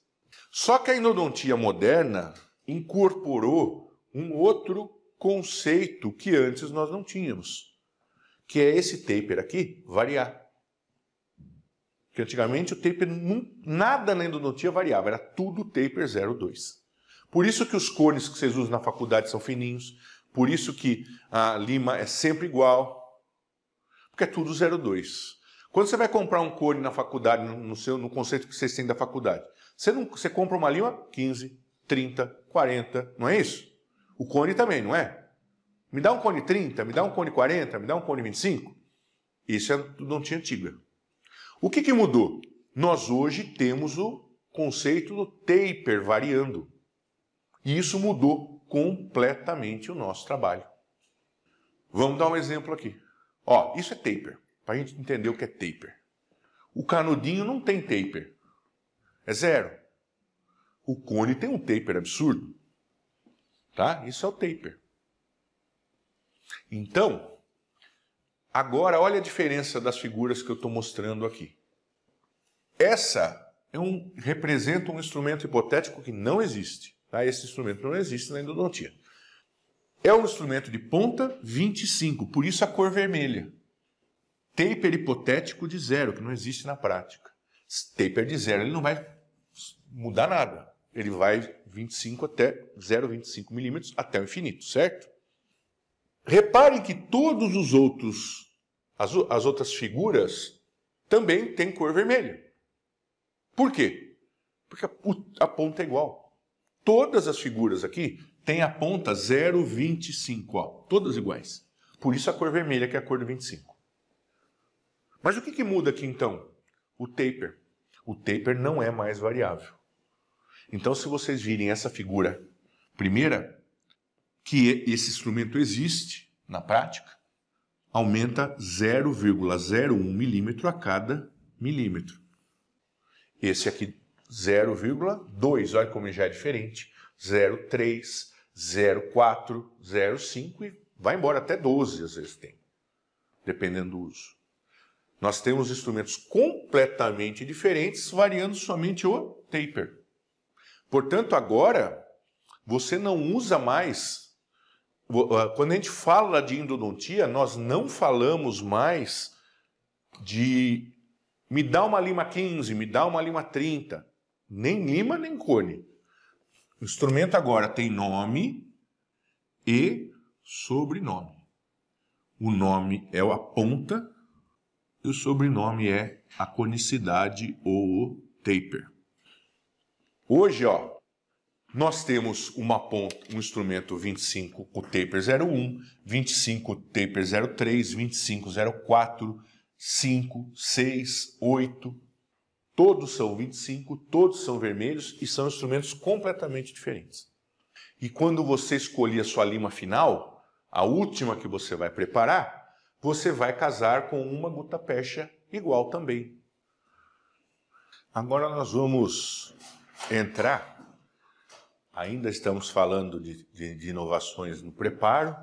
Só que a endodontia moderna incorporou um outro conceito que antes nós não tínhamos, que é esse taper aqui variar. Porque antigamente o taper, nada na endodontia variava, era tudo taper 0,2. Por isso que os cones que vocês usam na faculdade são fininhos, por isso que a lima é sempre igual, porque é tudo 0,2. Quando você vai comprar um cone na faculdade, no conceito que vocês têm da faculdade, você compra uma lima 15, 30, 40, não é isso? O cone também, não é? Me dá um cone 30, me dá um cone 40, me dá um cone 25. Isso é endodontia antiga. O que mudou? Nós hoje temos o conceito do taper variando. E isso mudou completamente o nosso trabalho. Vamos dar um exemplo aqui. Ó, isso é taper, para a gente entender o que é taper. O canudinho não tem taper, é 0. O cone tem um taper absurdo, tá? Isso é o taper. Então, agora olha a diferença das figuras que eu estou mostrando aqui. Essa representa um instrumento hipotético que não existe. Tá? Esse instrumento não existe na endodontia. É um instrumento de ponta 25, por isso a cor vermelha. Taper hipotético de 0, que não existe na prática. Taper de 0, ele não vai mudar nada. Ele vai 25 até 0,25 milímetros até o infinito, certo? Reparem que todos os outros, as outras figuras, também têm cor vermelha. Por quê? Porque a ponta é igual. Todas as figuras aqui têm a ponta 0,25, ó, todas iguais. Por isso a cor vermelha, que é a cor do 25. Mas o que muda aqui então? O taper. O taper não é mais variável. Então, se vocês virem essa figura primeira, que esse instrumento existe na prática, aumenta 0,01 milímetro a cada milímetro. Esse aqui 0,2, olha como já é diferente, 0,3, 0,4, 0,5 e vai embora até 12 às vezes tem, dependendo do uso. Nós temos instrumentos completamente diferentes, variando somente o taper. Portanto, agora, você não usa mais, quando a gente fala de endodontia, nós não falamos mais de me dá uma lima 15, me dá uma lima 30. Nem lima, nem cone. O instrumento agora tem nome e sobrenome. O nome é a ponta e o sobrenome é a conicidade ou o taper. Hoje, ó, nós temos uma ponta, um instrumento 25 com taper 0,1, 25 taper 0,3, 25 0,4, 5, 6, 8, todos são 25, todos são vermelhos e são instrumentos completamente diferentes. E quando você escolher a sua lima final, a última que você vai preparar, você vai casar com uma gutta-percha igual também. Agora nós vamos entrar, ainda estamos falando de inovações no preparo,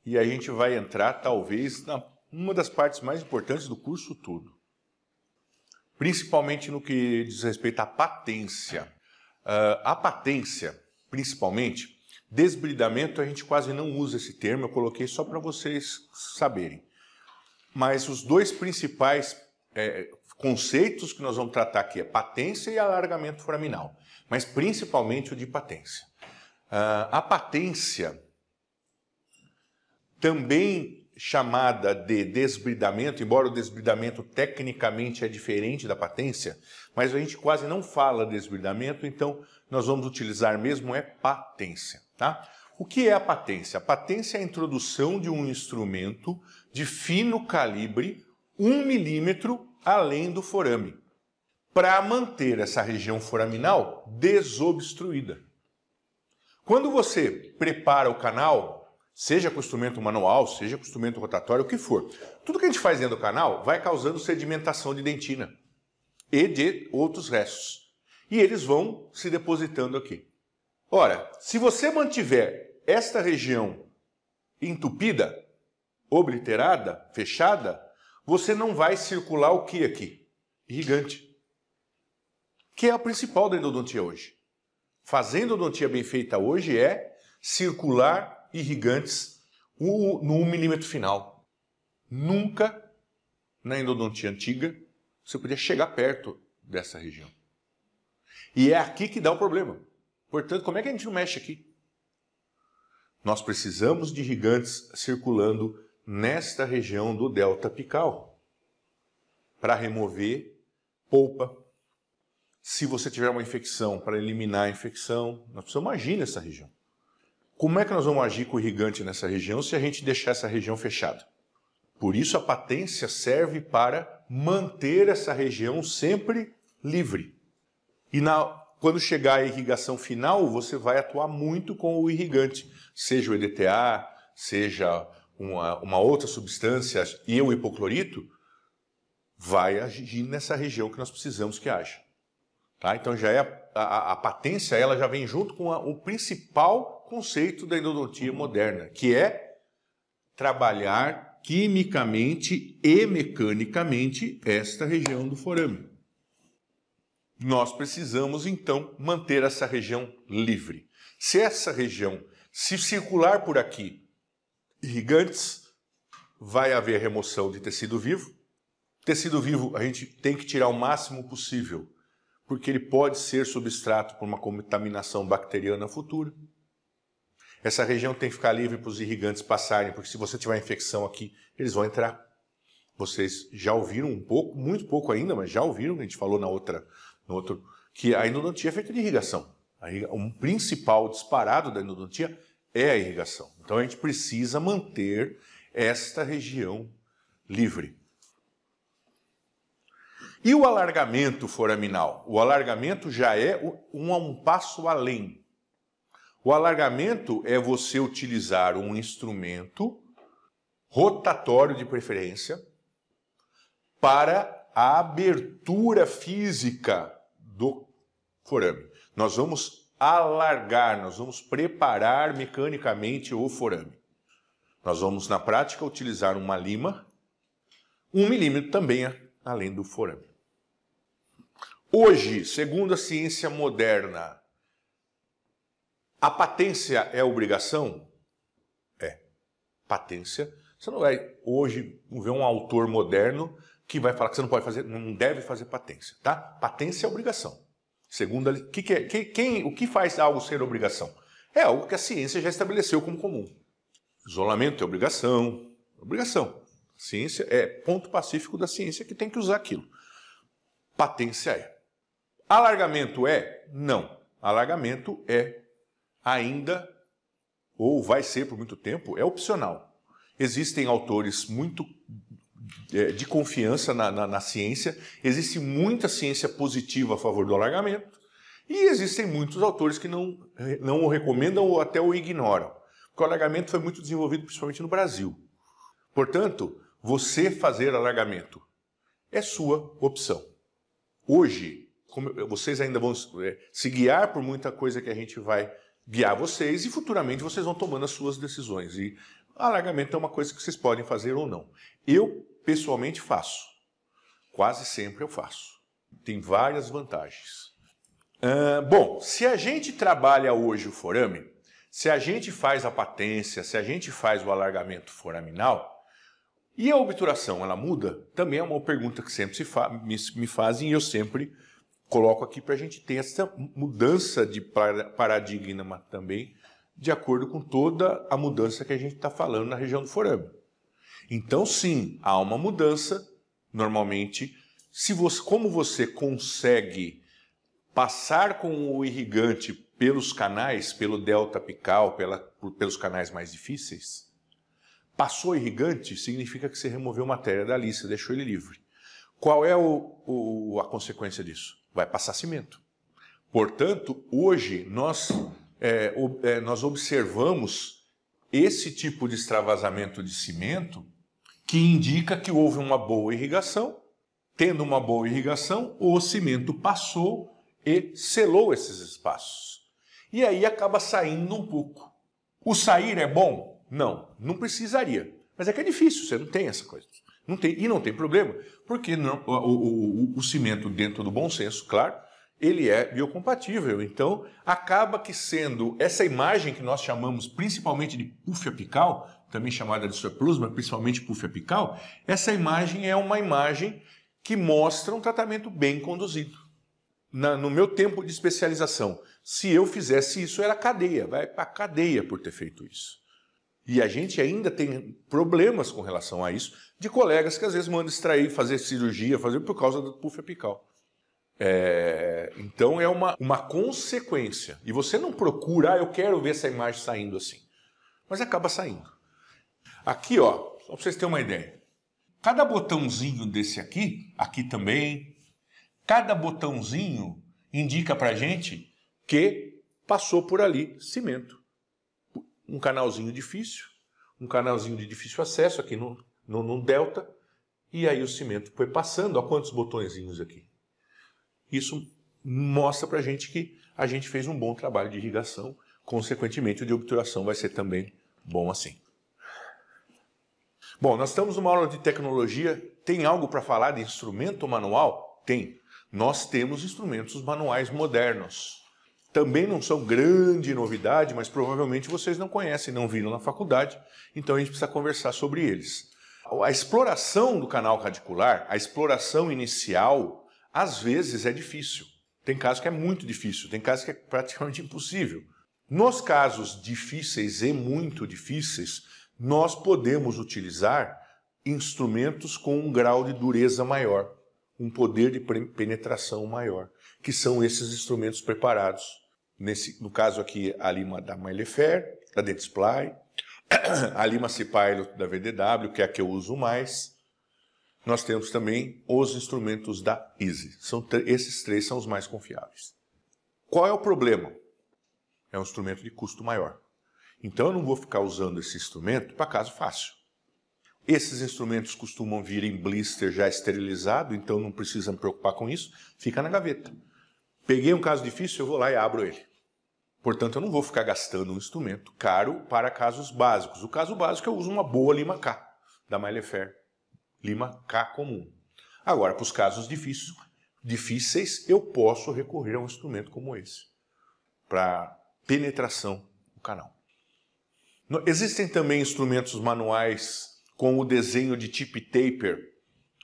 e a gente vai entrar talvez numa das partes mais importantes do curso todo. Principalmente no que diz respeito à patência. A patência, principalmente, desbridamento, a gente quase não usa esse termo, eu coloquei só para vocês saberem. Mas os dois principais conceitos que nós vamos tratar aqui é patência e alargamento foraminal, mas principalmente o de patência. A patência, também chamada de desbridamento, embora o desbridamento tecnicamente é diferente da patência, mas a gente quase não fala desbridamento, então nós vamos utilizar mesmo patência, tá? O que é a patência? A patência é a introdução de um instrumento de fino calibre, 1 milímetro além do forame, para manter essa região foraminal desobstruída. Quando você prepara o canal, seja com instrumento manual, seja com instrumento rotatório, o que for, tudo que a gente faz dentro do canal vai causando sedimentação de dentina e de outros restos. E eles vão se depositando aqui. Ora, se você mantiver esta região entupida, obliterada, fechada, você não vai circular o que aqui? Irrigante. Que é a principal da endodontia hoje. Fazer endodontia bem feita hoje é circular irrigantes no 1 milímetro final. Nunca na endodontia antiga você podia chegar perto dessa região. E é aqui que dá o problema. Portanto, como é que a gente não mexe aqui? Nós precisamos de irrigantes circulando nesta região do delta apical para remover polpa. Se você tiver uma infecção, para eliminar a infecção, nós precisamos agir nessa região. Como é que nós vamos agir com o irrigante nessa região se a gente deixar essa região fechada? Por isso a patência serve para manter essa região sempre livre. E quando chegar a irrigação final, você vai atuar muito com o irrigante, seja o EDTA, seja uma outra substância, e o hipoclorito, vai agir nessa região que nós precisamos que haja. Tá? Então já é a patência, ela já vem junto com o principal conceito da endodontia moderna, que é trabalhar quimicamente e mecanicamente esta região do forame. Nós precisamos, então, manter essa região livre. Se essa região se circular por aqui irrigantes, vai haver remoção de tecido vivo. Tecido vivo a gente tem que tirar o máximo possível, porque ele pode ser substrato por uma contaminação bacteriana futura. Essa região tem que ficar livre para os irrigantes passarem, porque se você tiver infecção aqui, eles vão entrar. Vocês já ouviram um pouco, muito pouco ainda, mas já ouviram, a gente falou no outro, que a endodontia é feita de irrigação. O principal disparado da endodontia é a irrigação. Então a gente precisa manter esta região livre. E o alargamento foraminal? O alargamento já é um passo além. O alargamento é você utilizar um instrumento rotatório de preferência para a abertura física do forame. Nós vamos alargar, nós vamos preparar mecanicamente o forame. Nós vamos, na prática, utilizar uma lima, 1 milímetro também além do forame. Hoje, segundo a ciência moderna, a patência é obrigação? É. Patência. Você não vai hoje ver um autor moderno que vai falar que você não pode fazer, não deve fazer patência, tá? Patência é obrigação. Segundo o que faz algo ser obrigação? É algo que a ciência já estabeleceu como comum. Isolamento é obrigação. Obrigação. Ciência é ponto pacífico da ciência que tem que usar aquilo. Patência é. Alargamento é? Não. Alargamento é ainda, ou vai ser por muito tempo, é opcional. Existem autores muito de confiança na ciência, existe muita ciência positiva a favor do alargamento e existem muitos autores que não o recomendam ou até o ignoram. Porque o alargamento foi muito desenvolvido principalmente no Brasil. Portanto, você fazer alargamento é sua opção. Hoje, vocês ainda vão se guiar por muita coisa que a gente vai guiar vocês e futuramente vocês vão tomando as suas decisões. E alargamento é uma coisa que vocês podem fazer ou não. Eu, pessoalmente, faço. Quase sempre eu faço. Tem várias vantagens. Bom, se a gente trabalha hoje o forame, se a gente faz a patência, se a gente faz o alargamento foraminal, e a obturação, ela muda? Também é uma pergunta que sempre me fazem e eu sempre coloco aqui para a gente ter essa mudança de paradigma também, de acordo com toda a mudança que a gente está falando na região do forame. Então, sim, há uma mudança, normalmente, como você consegue passar com o irrigante pelos canais, pelo delta apical, pelos canais mais difíceis, passou irrigante, significa que você removeu matéria dali, você deixou ele livre. Qual é a consequência disso? Vai passar cimento. Portanto, hoje nós observamos esse tipo de extravasamento de cimento que indica que houve uma boa irrigação. Tendo uma boa irrigação, o cimento passou e selou esses espaços. E aí acaba saindo um pouco. O sair é bom? Não, não precisaria. Mas é que é difícil, você não tem essa coisa. Não tem problema, porque o cimento, dentro do bom senso, claro, ele é biocompatível. Então, acaba que sendo essa imagem que nós chamamos principalmente de puff apical, também chamada de surplus, mas principalmente puff apical, essa imagem é uma imagem que mostra um tratamento bem conduzido. No meu tempo de especialização, se eu fizesse isso, era cadeia, vai para a cadeia por ter feito isso. E a gente ainda tem problemas com relação a isso, de colegas que às vezes mandam extrair, fazer cirurgia, por causa do puff apical. Então é uma consequência. E você não procura, eu quero ver essa imagem saindo assim. Mas acaba saindo. Aqui, ó, só para vocês terem uma ideia. Cada botãozinho desse aqui também, cada botãozinho indica para a gente que passou por ali cimento. Um canalzinho difícil, um canalzinho de difícil acesso aqui no delta, e aí o cimento foi passando. Olha quantos botõezinhos aqui. Isso mostra para a gente que a gente fez um bom trabalho de irrigação, consequentemente o de obturação vai ser também bom assim. Bom, nós estamos numa aula de tecnologia, tem algo para falar de instrumento manual? Tem. Nós temos instrumentos manuais modernos. Também não são grande novidade, mas provavelmente vocês não conhecem, não viram na faculdade, então a gente precisa conversar sobre eles. A exploração do canal radicular, a exploração inicial, às vezes é difícil. Tem casos que é muito difícil, tem casos que é praticamente impossível. Nos casos difíceis e muito difíceis, nós podemos utilizar instrumentos com um grau de dureza maior, um poder de penetração maior, que são esses instrumentos preparados. No caso aqui, a lima da Maillefer, da Dentsply, a lima C-Pilot da VDW, que é a que eu uso mais. Nós temos também os instrumentos da Easy. Esses três são os mais confiáveis. Qual é o problema? É um instrumento de custo maior. Então eu não vou ficar usando esse instrumento para caso fácil. Esses instrumentos costumam vir em blister já esterilizado, então não precisa me preocupar com isso, fica na gaveta. Peguei um caso difícil, eu vou lá e abro ele. Portanto, eu não vou ficar gastando um instrumento caro para casos básicos. O caso básico eu uso uma boa lima K, da Maillefer, lima K comum. Agora, para os casos difíceis, eu posso recorrer a um instrumento como esse, para penetração do canal. Existem também instrumentos manuais com o desenho de tip taper,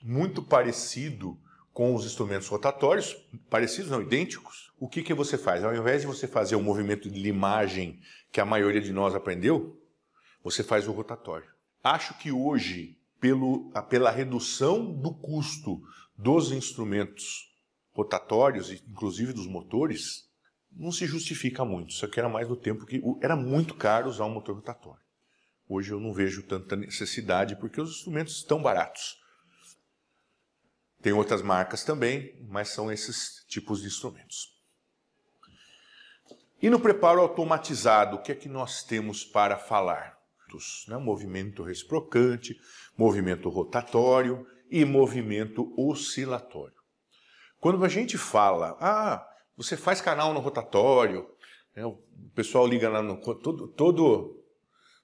muito parecido com os instrumentos rotatórios, parecidos, não, idênticos. O que você faz? Ao invés de você fazer o movimento de limagem que a maioria de nós aprendeu, você faz o rotatório. Acho que hoje, pela redução do custo dos instrumentos rotatórios, inclusive dos motores, não se justifica muito. Isso aqui era mais do tempo que era muito caro usar um motor rotatório. Hoje eu não vejo tanta necessidade, porque os instrumentos estão baratos. Tem outras marcas também, mas são esses tipos de instrumentos. E no preparo automatizado, o que é que nós temos para falar? Movimento reciprocante, movimento rotatório e movimento oscilatório. Quando a gente fala, você faz canal no rotatório, né, o pessoal liga lá no...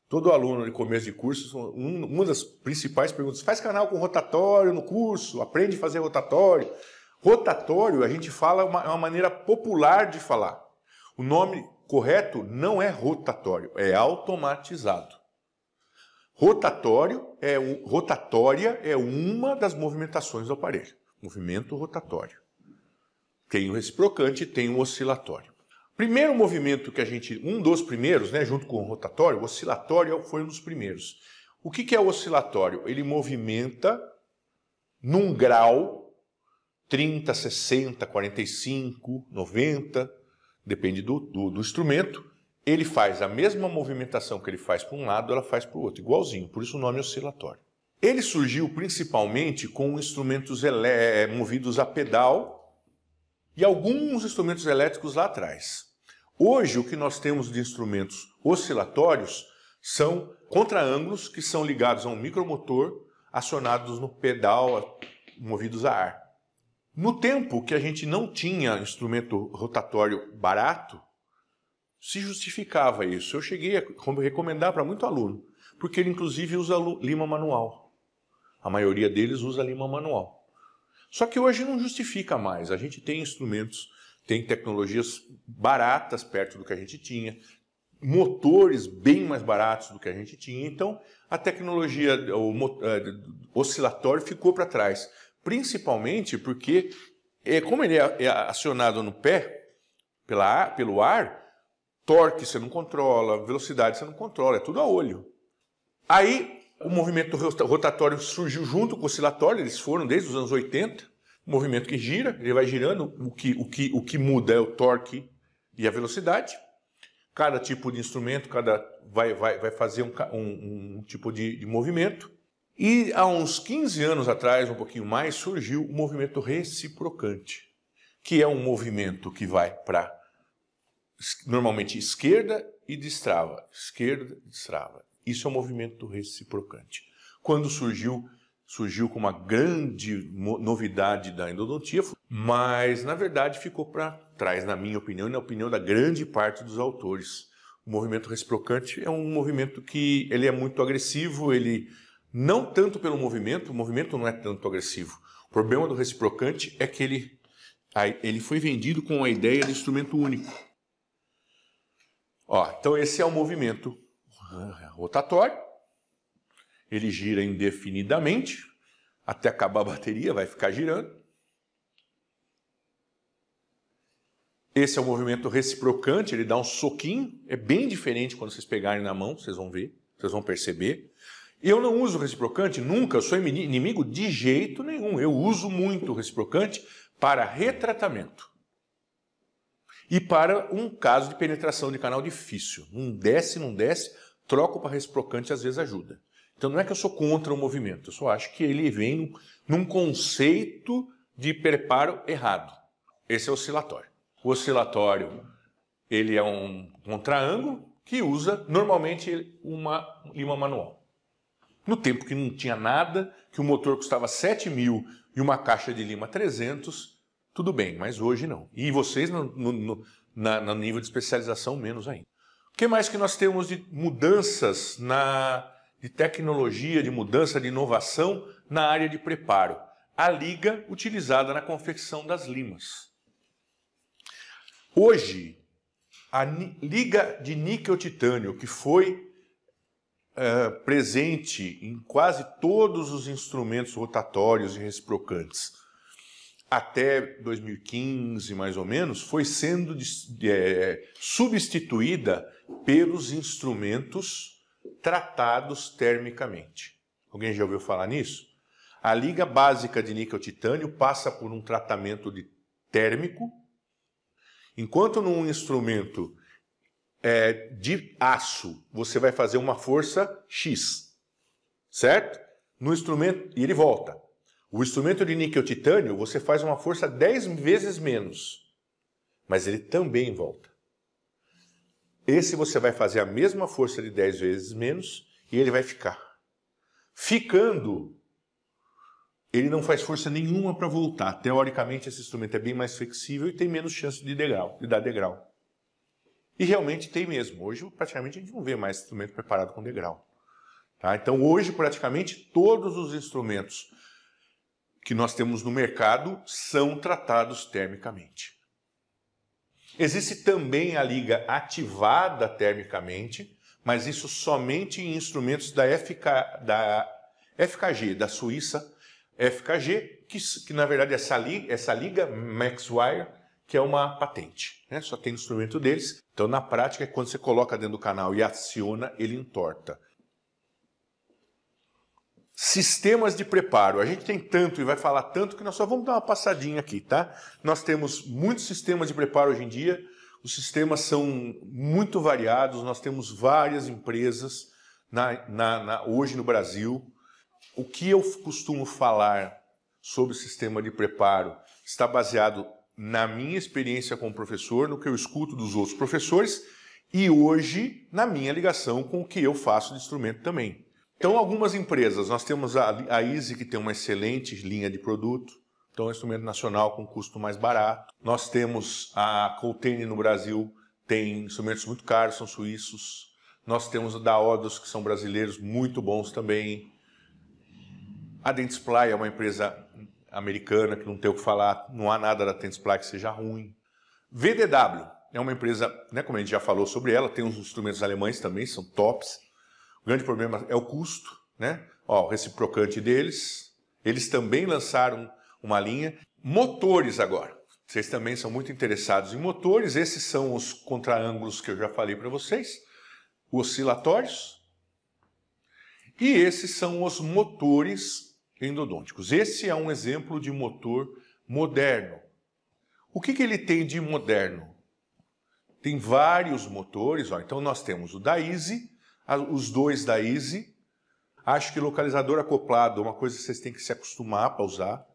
Todo aluno de começo de curso, uma das principais perguntas, faz canal com rotatório no curso, aprende a fazer rotatório. Rotatório, a gente fala, é uma maneira popular de falar. O nome correto não é rotatório, é automatizado. Rotatória é uma das movimentações do aparelho, movimento rotatório. Tem o reciprocante e tem o oscilatório. Primeiro movimento que um dos primeiros, né, junto com o rotatório, o oscilatório foi um dos primeiros. O que é o oscilatório? Ele movimenta num grau, 30, 60, 45, 90, depende do instrumento. Ele faz a mesma movimentação que ele faz para um lado, ela faz para o outro, igualzinho, por isso o nome é oscilatório. Ele surgiu principalmente com instrumentos movidos a pedal e alguns instrumentos elétricos lá atrás. Hoje, o que nós temos de instrumentos oscilatórios são contraângulos que são ligados a um micromotor acionados no pedal, movidos a ar. No tempo que a gente não tinha instrumento rotatório barato, se justificava isso. Eu cheguei a recomendar para muito aluno, porque ele inclusive usa lima manual. A maioria deles usa lima manual. Só que hoje não justifica mais. A gente tem instrumentos, tem tecnologias baratas perto do que a gente tinha, motores bem mais baratos do que a gente tinha. Então, a tecnologia oscilatório ficou para trás. Principalmente porque, como ele é acionado no pé, pelo ar, torque você não controla, velocidade você não controla, é tudo a olho. Aí, o movimento rotatório surgiu junto com o oscilatório, eles foram desde os anos 80, um movimento que gira, ele vai girando, o que muda é o torque e a velocidade. Cada tipo de instrumento vai fazer um tipo de movimento. E há uns 15 anos atrás, um pouquinho mais, surgiu o movimento reciprocante, que é um movimento que vai para normalmente esquerda e destrava, esquerda e destrava. Isso é o movimento reciprocante. Quando surgiu com uma grande novidade da endodontia, mas na verdade ficou para trás, na minha opinião e na opinião da grande parte dos autores. O movimento reciprocante é um movimento que ele é muito agressivo, ele não tanto pelo movimento, o movimento não é tanto agressivo. O problema do reciprocante é que ele foi vendido com a ideia de instrumento único. Então esse é o movimento rotatório, ele gira indefinidamente, até acabar a bateria, vai ficar girando. Esse é o movimento reciprocante, ele dá um soquinho, é bem diferente quando vocês pegarem na mão, vocês vão ver, vocês vão perceber. Eu não uso reciprocante nunca, eu sou inimigo de jeito nenhum, eu uso muito o reciprocante para retratamento. E para um caso de penetração de canal difícil. Não desce, troco para reciprocante, às vezes ajuda. Então não é que eu sou contra o movimento, eu só acho que ele vem num conceito de preparo errado. Esse é o oscilatório. O oscilatório, ele é um contraângulo que usa normalmente uma lima manual. No tempo que não tinha nada, que o motor custava 7.000 e uma caixa de lima 300, tudo bem, mas hoje não. E vocês, no nível de especialização, menos ainda. O que mais que nós temos de mudanças de tecnologia, de mudança, de inovação na área de preparo? A liga utilizada na confecção das limas. Hoje, a liga de níquel-titânio, que foi presente em quase todos os instrumentos rotatórios e reciprocantes, até 2015, mais ou menos, foi sendo substituída pelos instrumentos tratados termicamente. Alguém já ouviu falar nisso? A liga básica de níquel-titânio passa por um tratamento térmico, enquanto num instrumento de aço você vai fazer uma força X, certo? No instrumento, e ele volta. O instrumento de níquel-titânio, você faz uma força 10 vezes menos, mas ele também volta. Esse você vai fazer a mesma força de 10 vezes menos e ele vai ficar. Ficando, ele não faz força nenhuma para voltar. Teoricamente, esse instrumento é bem mais flexível e tem menos chance de dar degrau. E realmente tem mesmo. Hoje, praticamente, a gente não vê mais instrumento preparado com degrau. Tá? Então, hoje, praticamente, todos os instrumentos que nós temos no mercado são tratados termicamente. Existe também a liga ativada termicamente, mas isso somente em instrumentos da FKG, da Suíça FKG, que na verdade essa liga Maxwire, que é uma patente, né? Só tem instrumento deles. Então, na prática, quando você coloca dentro do canal e aciona, ele entorta. Sistemas de preparo. A gente tem tanto e vai falar tanto que nós só vamos dar uma passadinha aqui, tá? Nós temos muitos sistemas de preparo hoje em dia. Os sistemas são muito variados. Nós temos várias empresas hoje no Brasil. O que eu costumo falar sobre o sistema de preparo está baseado na minha experiência como professor, no que eu escuto dos outros professores e hoje na minha ligação com o que eu faço de instrumento também. Então, algumas empresas, nós temos a Easy, que tem uma excelente linha de produto, então é um instrumento nacional com custo mais barato. Nós temos a Coltene no Brasil, tem instrumentos muito caros, são suíços. Nós temos a da Odos, que são brasileiros, muito bons também. A Dentsply é uma empresa americana que não tem o que falar, não há nada da Dentsply que seja ruim. VDW é uma empresa, né, como a gente já falou sobre ela, tem uns instrumentos alemães também, são tops. O grande problema é o custo, né? Ó, o reciprocante deles. Eles também lançaram uma linha. Motores agora. Vocês também são muito interessados em motores. Esses são os contraângulos que eu já falei para vocês. Oscilatórios. E esses são os motores endodônticos. Esse é um exemplo de motor moderno. O que ele tem de moderno? Tem vários motores. Ó. Então nós temos o da Easy, os dois da Easy. Acho que localizador acoplado é uma coisa que vocês têm que se acostumar para usar.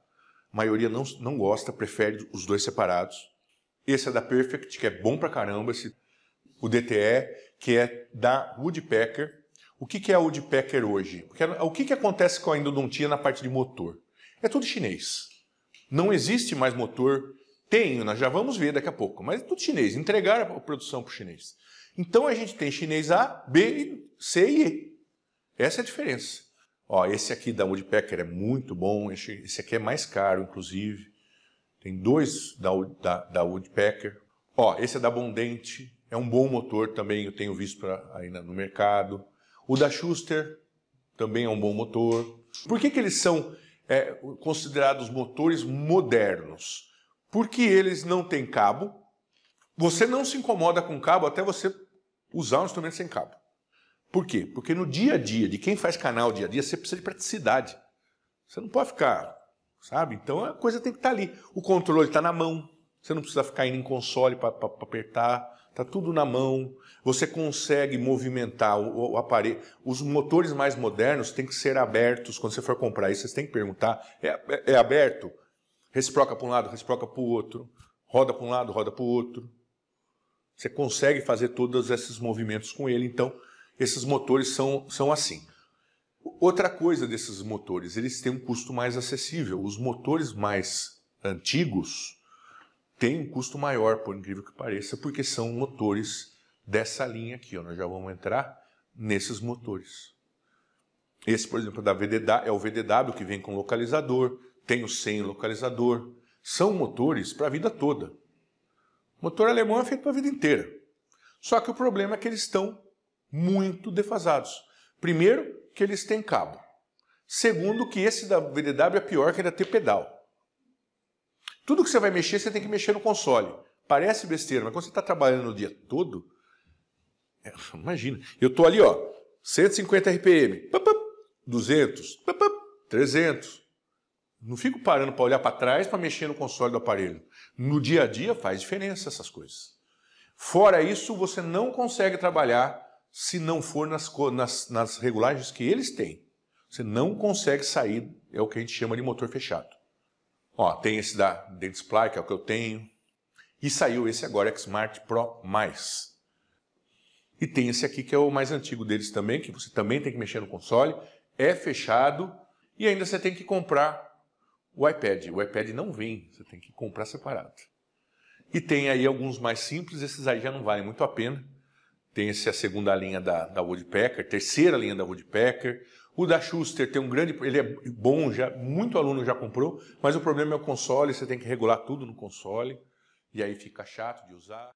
A maioria não gosta, prefere os dois separados. Esse é da Perfect, que é bom pra caramba. O DTE, que é da Woodpecker. O que é a Woodpecker hoje? O que acontece com a endodontia na parte de motor? É tudo chinês. Não existe mais motor. Tem, nós já vamos ver daqui a pouco, mas é tudo chinês. Entregaram a produção para o chinês. Então a gente tem chinês A, B, C e E. Essa é a diferença. Ó, esse aqui da Woodpecker é muito bom, esse aqui é mais caro, inclusive. Tem dois da Woodpecker. Ó, esse é da Bondente, é um bom motor também, eu tenho visto aí no mercado. O da Schuster também é um bom motor. Por que eles são considerados motores modernos? Porque eles não têm cabo. Você não se incomoda com cabo até você usar um instrumento sem cabo. Por quê? Porque no dia a dia, de quem faz canal dia a dia, você precisa de praticidade. Você não pode ficar, sabe? Então a coisa tem que estar ali. O controle está na mão. Você não precisa ficar indo em console para apertar. Está tudo na mão. Você consegue movimentar o aparelho. Os motores mais modernos têm que ser abertos. Quando você for comprar isso, você tem que perguntar. É aberto? Reciproca para um lado, reciproca para o outro. Roda para um lado, roda para o outro. Você consegue fazer todos esses movimentos com ele. Então, esses motores são assim. Outra coisa desses motores, eles têm um custo mais acessível. Os motores mais antigos têm um custo maior, por incrível que pareça, porque são motores dessa linha aqui. Ó. Nós já vamos entrar nesses motores. Esse, por exemplo, é o VDW, que vem com localizador, tem o sem localizador. São motores para a vida toda. O motor alemão é feito para a vida inteira. Só que o problema é que eles estão muito defasados. Primeiro, que eles têm cabo. Segundo, que esse da VDW é pior que ainda ter pedal. Tudo que você vai mexer, você tem que mexer no console. Parece besteira, mas quando você está trabalhando o dia todo, imagina. Eu estou ali, ó, 150 RPM, 200, 300. Não fico parando para olhar para trás para mexer no console do aparelho. No dia a dia faz diferença essas coisas. Fora isso, você não consegue trabalhar se não for nas regulagens que eles têm. Você não consegue sair, é o que a gente chama de motor fechado. Ó, tem esse da Dentsply, que é o que eu tenho. E saiu esse agora, Xmart Pro+. E tem esse aqui que é o mais antigo deles também, que você também tem que mexer no console. É fechado e ainda você tem que comprar o iPad. O iPad não vem, você tem que comprar separado. E tem aí alguns mais simples, esses aí já não valem muito a pena. Tem esse a segunda linha da Woodpecker, terceira linha da Woodpecker. O da Schuster tem um grande... Ele é bom, já, muito aluno já comprou, mas o problema é o console, você tem que regular tudo no console. E aí fica chato de usar.